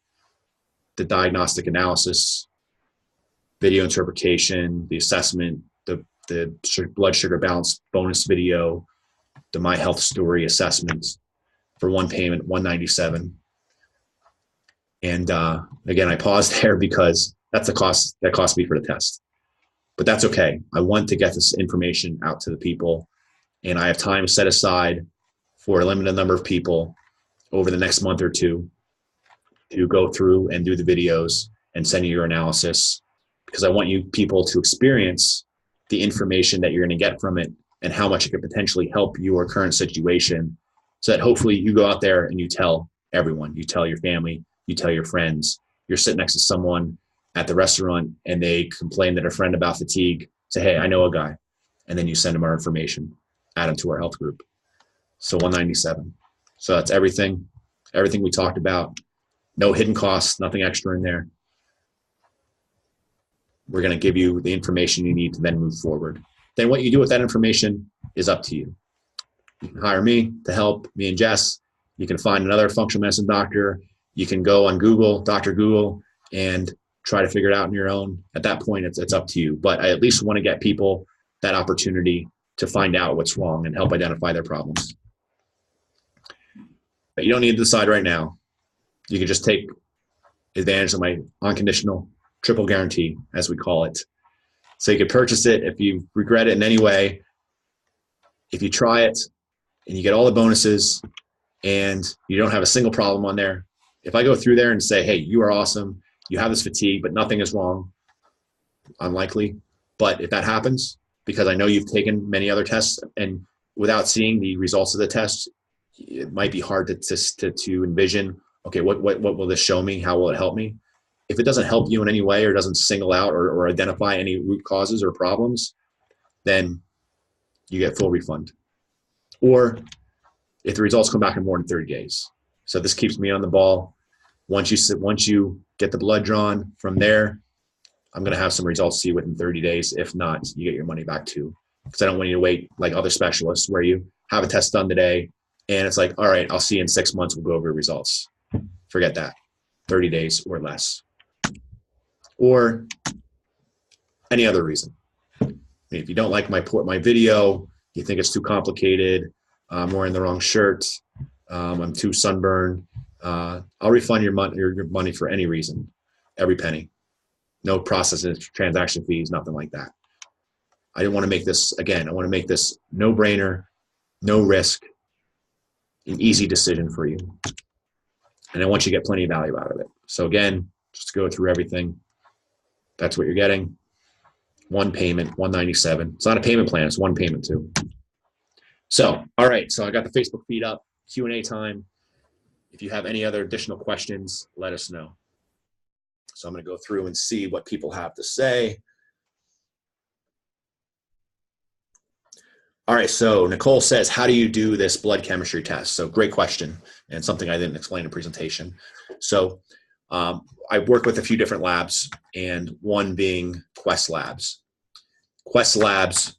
Speaker 1: the diagnostic analysis, video interpretation, the assessment, the blood sugar balance bonus video, the My Health Story assessment for one payment, $197. And again, I paused there because that's the cost that cost me for the test. But that's okay. I want to get this information out to the people, and I have time set aside for a limited number of people over the next month or two to go through and do the videos and send you your analysis, because I want you people to experience the information that you're going to get from it and how much it could potentially help your current situation, so that hopefully you go out there and you tell everyone, you tell your family, you tell your friends. You're sitting next to someone at the restaurant and they complain to their friend about fatigue. Say, hey, I know a guy. And then you send them our information, add them to our health group. So $197. So that's everything we talked about. No hidden costs, nothing extra in there. We're going to give you the information you need to then move forward. Then what you do with that information is up to you. You can hire me to help, me and Jess. You can find another functional medicine doctor. You can go on Google, Dr. Google, and try to figure it out on your own. At that point, it's up to you. But I at least want to get people that opportunity to find out what's wrong and help identify their problems. But you don't need to decide right now. You can just take advantage of my unconditional triple guarantee, as we call it. So you can purchase it if you regret it in any way. If you try it and you get all the bonuses and you don't have a single problem on there, if I go through there and say, hey, you are awesome, you have this fatigue, but nothing is wrong, unlikely. But if that happens, because I know you've taken many other tests, and without seeing the results of the test, it might be hard to envision, okay, what will this show me? How will it help me? If it doesn't help you in any way or doesn't single out or identify any root causes or problems, then you get full refund. Or if the results come back in more than 30 days. So this keeps me on the ball. Once you get the blood drawn from there, I'm going to have some results to you within 30 days. If not, you get your money back too. Because I don't want you to wait like other specialists where you have a test done today and it's like, all right, I'll see you in 6 months. We'll go over your results. Forget that. 30 days or less. Or any other reason. I mean, if you don't like my video, you think it's too complicated, I'm wearing the wrong shirt, I'm too sunburned, I'll refund your money for any reason, every penny. No processing, transaction fees, nothing like that. I didn't want to make this, again, I want to make this no-brainer, no risk, an easy decision for you. And I want you to get plenty of value out of it. So again, just to go through everything, that's what you're getting. One payment, $197. It's not a payment plan, it's one payment too. So, all right, so I got the Facebook feed up, Q&A time. If you have any other additional questions, let us know. So I'm going to go through and see what people have to say. All right, so Nicole says, how do you do this blood chemistry test? So great question, and something I didn't explain in the presentation. So I work with a few different labs, and one being Quest Labs. Quest Labs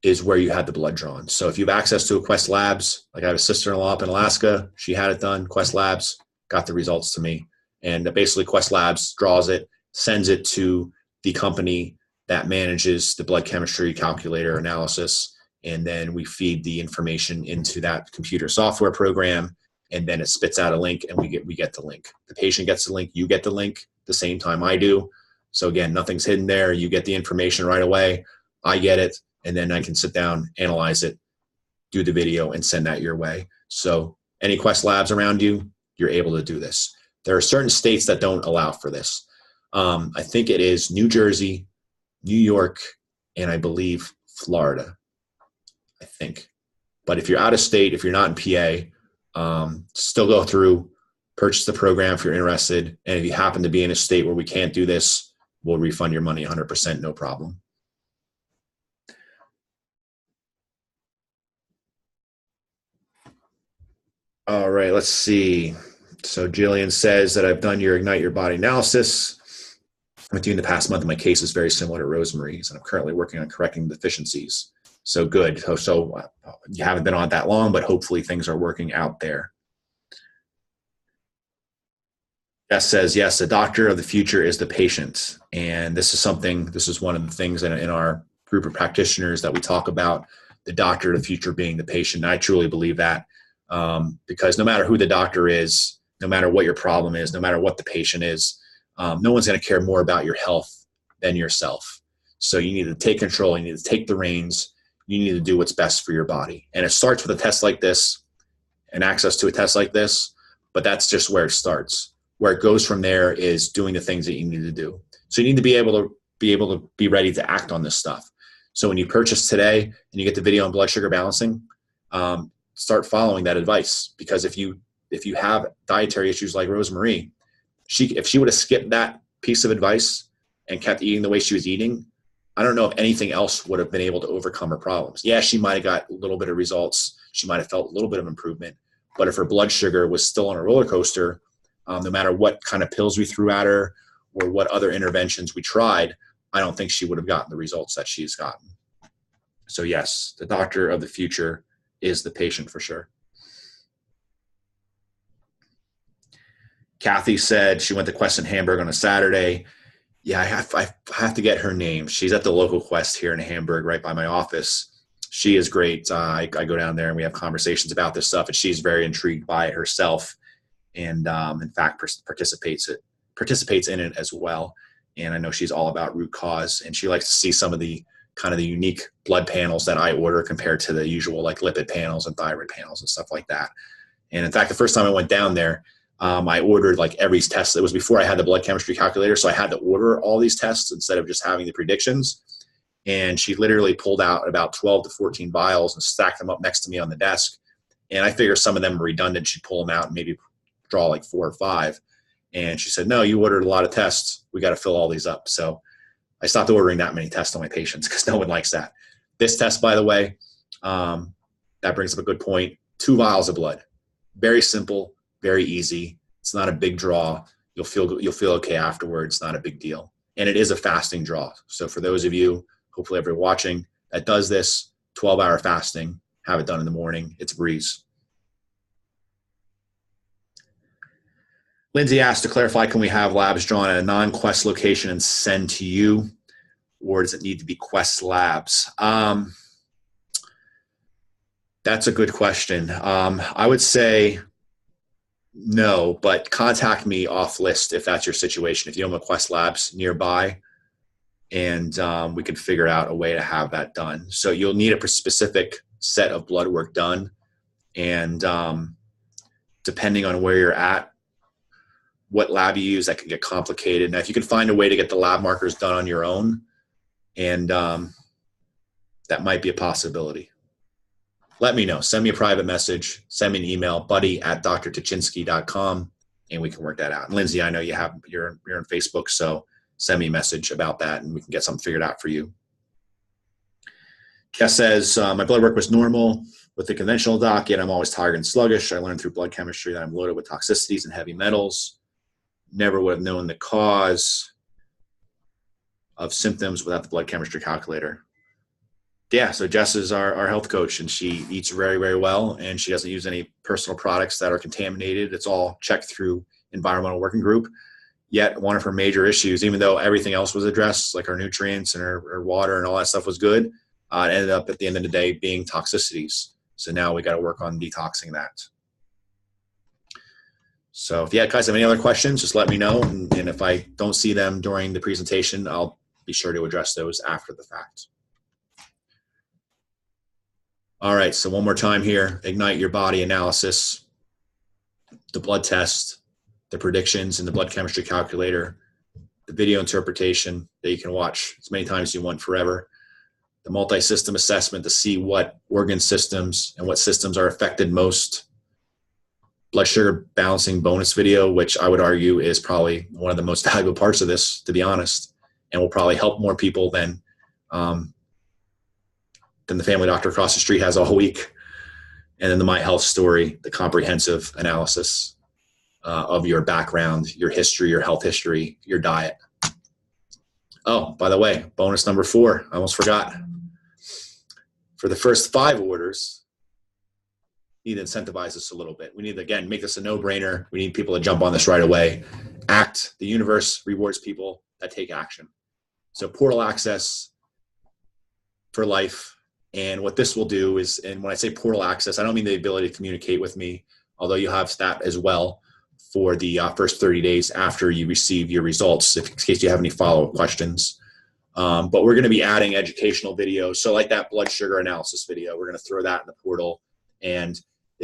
Speaker 1: is where you had the blood drawn. So if you have access to a Quest Labs, like I have a sister-in-law up in Alaska, she had it done, Quest Labs, got the results to me. And basically Quest Labs draws it, sends it to the company that manages the blood chemistry calculator analysis, and then we feed the information into that computer software program, and then it spits out a link, and we get the link. The patient gets the link, you get the link the same time I do. So again, nothing's hidden there. You get the information right away. I get it, and then I can sit down, analyze it, do the video, and send that your way. So any Quest Labs around you, you're able to do this. There are certain states that don't allow for this. I think it is New Jersey, New York, and I believe Florida, I think. But if you're out of state, if you're not in PA, still go through, purchase the program if you're interested. And if you happen to be in a state where we can't do this, we'll refund your money 100%, no problem. All right, let's see. So Jillian says that I've done your Ignite Your Body analysis. I'm doing the past month, and my case is very similar to Rosemarie's, and I'm currently working on correcting the deficiencies. So good. So you haven't been on it that long, but hopefully things are working out there. Jess says, yes, the doctor of the future is the patient. And this is one of the things in our group of practitioners that we talk about, the doctor of the future being the patient. And I truly believe that because no matter who the doctor is, no matter what your problem is, no matter what the patient is, no one's going to care more about your health than yourself. So you need to take control. You need to take the reins. You need to do what's best for your body. And it starts with a test like this and access to a test like this, but that's just where it starts. Where it goes from there is doing the things that you need to do. So you need to be able to be ready to act on this stuff. So when you purchase today and you get the video on blood sugar balancing, start following that advice. Because if you have dietary issues like Rosemarie, if she would have skipped that piece of advice and kept eating the way she was eating, I don't know if anything else would have been able to overcome her problems. Yeah, she might have got a little bit of results. She might have felt a little bit of improvement. But if her blood sugar was still on a roller coaster, no matter what kind of pills we threw at her or what other interventions we tried, I don't think she would have gotten the results that she's gotten. So yes, the doctor of the future is the patient for sure. Kathy said she went to Quest in Hamburg on a Saturday. Yeah, I have to get her name. She's at the local Quest here in Hamburg, right by my office. She is great. I go down there and we have conversations about this stuff, and she's very intrigued by it herself. And in fact, participates in it as well. And I know she's all about root cause, and she likes to see some of the kind of the unique blood panels that I order compared to the usual like lipid panels and thyroid panels and stuff like that. And in fact, the first time I went down there, I ordered like every test. It was before I had the blood chemistry calculator, so I had to order all these tests instead of just having the predictions. And she literally pulled out about 12 to 14 vials and stacked them up next to me on the desk. And I figure some of them are redundant. She'd pull them out and maybe draw like 4 or 5. And she said, no, you ordered a lot of tests. We got to fill all these up. So I stopped ordering that many tests on my patients because no one likes that. This test, by the way, that brings up a good point. 2 vials of blood. Very simple, very easy. It's not a big draw. You'll feel okay afterwards. Not a big deal. And it is a fasting draw. So for those of you, hopefully everyone watching that does this, 12-hour fasting, have it done in the morning. It's a breeze. Lindsay asked to clarify, can we have labs drawn at a non-Quest location and send to you, or does it need to be Quest labs? That's a good question. I would say no, but contact me off list if that's your situation. If you don't have a Quest labs nearby, and we can figure out a way to have that done. So you'll need a specific set of blood work done, and depending on where you're at, what lab you use, that can get complicated. Now, if you can find a way to get the lab markers done on your own, and that might be a possibility. Let me know. Send me a private message. Send me an email, buddy@drtuchinski.com, and we can work that out. And Lindsay, I know you're on Facebook, so send me a message about that, and we can get something figured out for you. Jess says, my blood work was normal with the conventional doc, yet I'm always tired and sluggish. I learned through blood chemistry that I'm loaded with toxicities and heavy metals. Never would have known the cause of symptoms without the blood chemistry calculator. Yeah, so Jess is our health coach, and she eats very, very well, and she doesn't use any personal products that are contaminated. It's all checked through environmental working group. Yet one of her major issues, even though everything else was addressed, like her nutrients and her water and all that stuff was good, it ended up at the end of the day being toxicities. So now we got to work on detoxing that. So if you guys have any other questions, just let me know. And if I don't see them during the presentation, I'll be sure to address those after the fact. All right, so one more time here, Ignite Your Body analysis. the blood test, the predictions in the blood chemistry calculator, the video interpretation that you can watch as many times as you want forever, the multi-system assessment to see what organ systems and what systems are affected most, blood sugar balancing bonus video, which I would argue is probably one of the most valuable parts of this, to be honest, and will probably help more people than the family doctor across the street has all week. And then the My Health Story, the comprehensive analysis of your background, your history, your health history, your diet. Oh, by the way, bonus number 4, I almost forgot. For the first 5 orders, we need to incentivize this a little bit. We need to, again, make this a no-brainer. We need people to jump on this right away. Act. The universe rewards people that take action. So portal access for life. And what this will do is, and when I say portal access, I don't mean the ability to communicate with me, although you have that as well for the first 30 days after you receive your results, in case you have any follow-up questions. But we're going to be adding educational videos. So like that blood sugar analysis video, we're going to throw that in the portal. And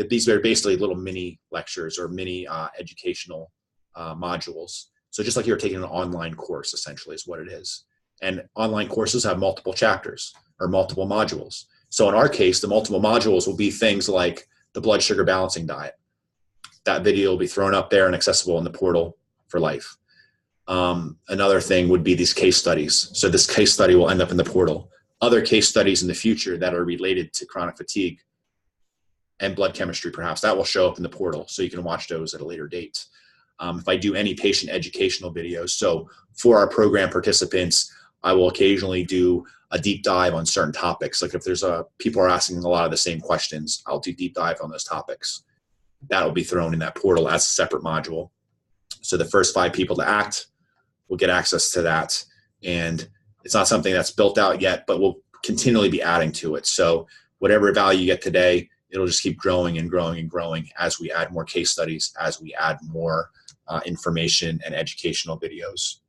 Speaker 1: these are basically little mini lectures or mini educational modules. So just like you're taking an online course, essentially, is what it is. And online courses have multiple chapters or multiple modules. So in our case, the multiple modules will be things like the blood sugar balancing diet. That video will be thrown up there and accessible in the portal for life. Another thing would be these case studies. So this case study will end up in the portal. Other case studies in the future that are related to chronic fatigue and blood chemistry, perhaps, that will show up in the portal. So you can watch those at a later date. If I do any patient educational videos, so for our program participants, I will occasionally do a deep dive on certain topics. Like if there's people are asking a lot of the same questions, I'll do deep dive on those topics. That will be thrown in that portal as a separate module. So the first 5 people to act will get access to that. And it's not something that's built out yet, but we'll continually be adding to it. So whatever value you get today, it'll just keep growing and growing and growing as we add more case studies, as we add more information and educational videos.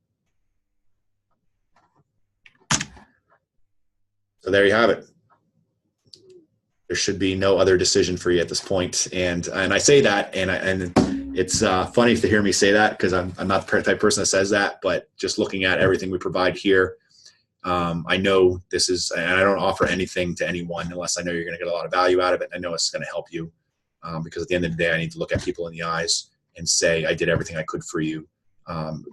Speaker 1: So there you have it. There should be no other decision for you at this point. And I say that, and it's funny to hear me say that because I'm not the type of person that says that, but just looking at everything we provide here, I know this is, and I don't offer anything to anyone unless I know you're going to get a lot of value out of it. I know it's going to help you because at the end of the day, I need to look at people in the eyes and say, I did everything I could for you,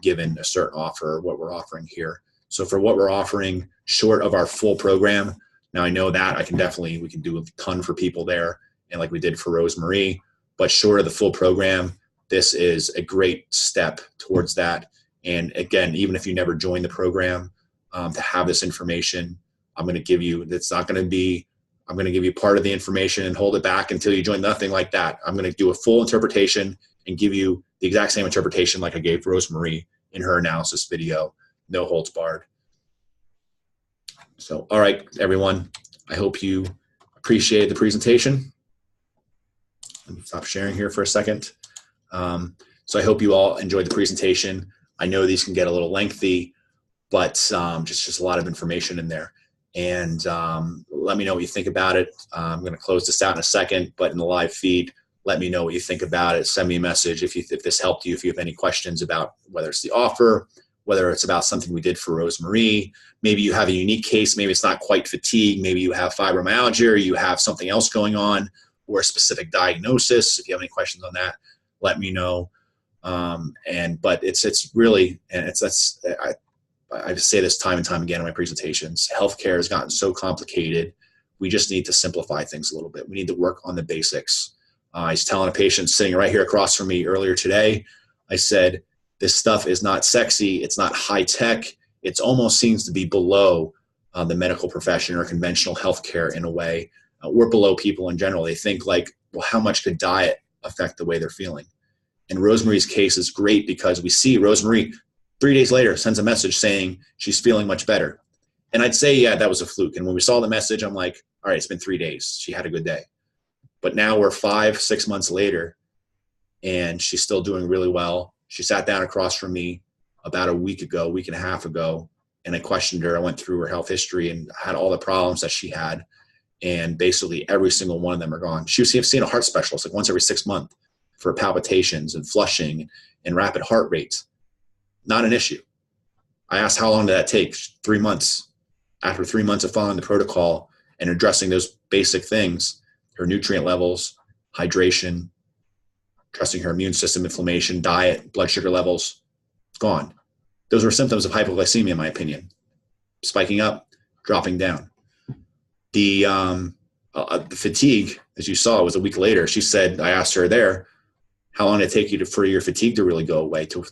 Speaker 1: given a certain offer, what we're offering here. So for what we're offering, short of our full program, now I know that we can do a ton for people there, and like we did for Rosemarie, but short of the full program, this is a great step towards that. And again, even if you never join the program, to have this information, I'm going to give you, I'm going to give you part of the information and hold it back until you join. Nothing like that. I'm going to do a full interpretation and give you the exact same interpretation like I gave Rosemarie in her analysis video, no holds barred. So, all right, everyone, I hope you appreciated the presentation. Let me stop sharing here for a second. So I hope you all enjoyed the presentation. I know these can get a little lengthy, but just a lot of information in there. And let me know what you think about it. I'm going to close this out in a second, but in the live feed, let me know what you think about it. Send me a message if this helped you, if you have any questions about whether it's the offer, whether it's about something we did for Rosemarie. Maybe you have a unique case. Maybe it's not quite fatigue. Maybe you have fibromyalgia, or you have something else going on, or a specific diagnosis. If you have any questions on that, let me know. But it's really, and I say this time and time again in my presentations, healthcare has gotten so complicated. We just need to simplify things a little bit. We need to work on the basics. I was telling a patient sitting right here across from me earlier today, I said, this stuff is not sexy. It's not high tech. It almost seems to be below the medical profession or conventional healthcare in a way. We're below people in general. They think like, well, how much could diet affect the way they're feeling? And Rosemarie's case is great because we see Rosemarie 3 days later sends a message saying she's feeling much better. And I'd say, yeah, that was a fluke. And when we saw the message, I'm like, all right, it's been 3 days. She had a good day. But now we're 5-6 months later, and she's still doing really well. She sat down across from me about a week and a half ago, and I questioned her. I went through her health history and had all the problems that she had. And basically every single one of them are gone. She was seeing a heart specialist like once every 6 months. for palpitations and flushing and rapid heart rates. Not an issue. I asked how long did that take? 3 months. After 3 months of following the protocol and addressing those basic things, her nutrient levels, hydration, addressing her immune system, inflammation, diet, blood sugar levels, gone. Those were symptoms of hypoglycemia, in my opinion. Spiking up, dropping down. The fatigue, as you saw, was a week later. She said, I asked her there, how long did it take you for your fatigue to really go away, to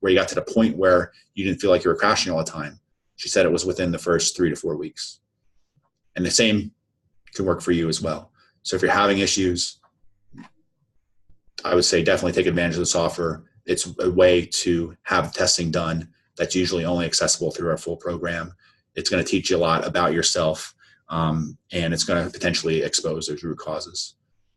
Speaker 1: where you got to the point where you didn't feel like you were crashing all the time? She said it was within the first 3 to 4 weeks. And the same can work for you as well. So if you're having issues, I would say definitely take advantage of this offer. It's a way to have testing done that's usually only accessible through our full program. It's going to teach you a lot about yourself, and it's going to potentially expose those root causes.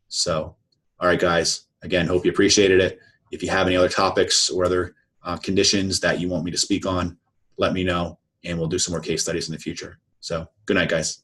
Speaker 1: So, all right, guys, again, hope you appreciated it. If you have any other topics or other conditions that you want me to speak on, let me know, and we'll do some more case studies in the future. So good night, guys.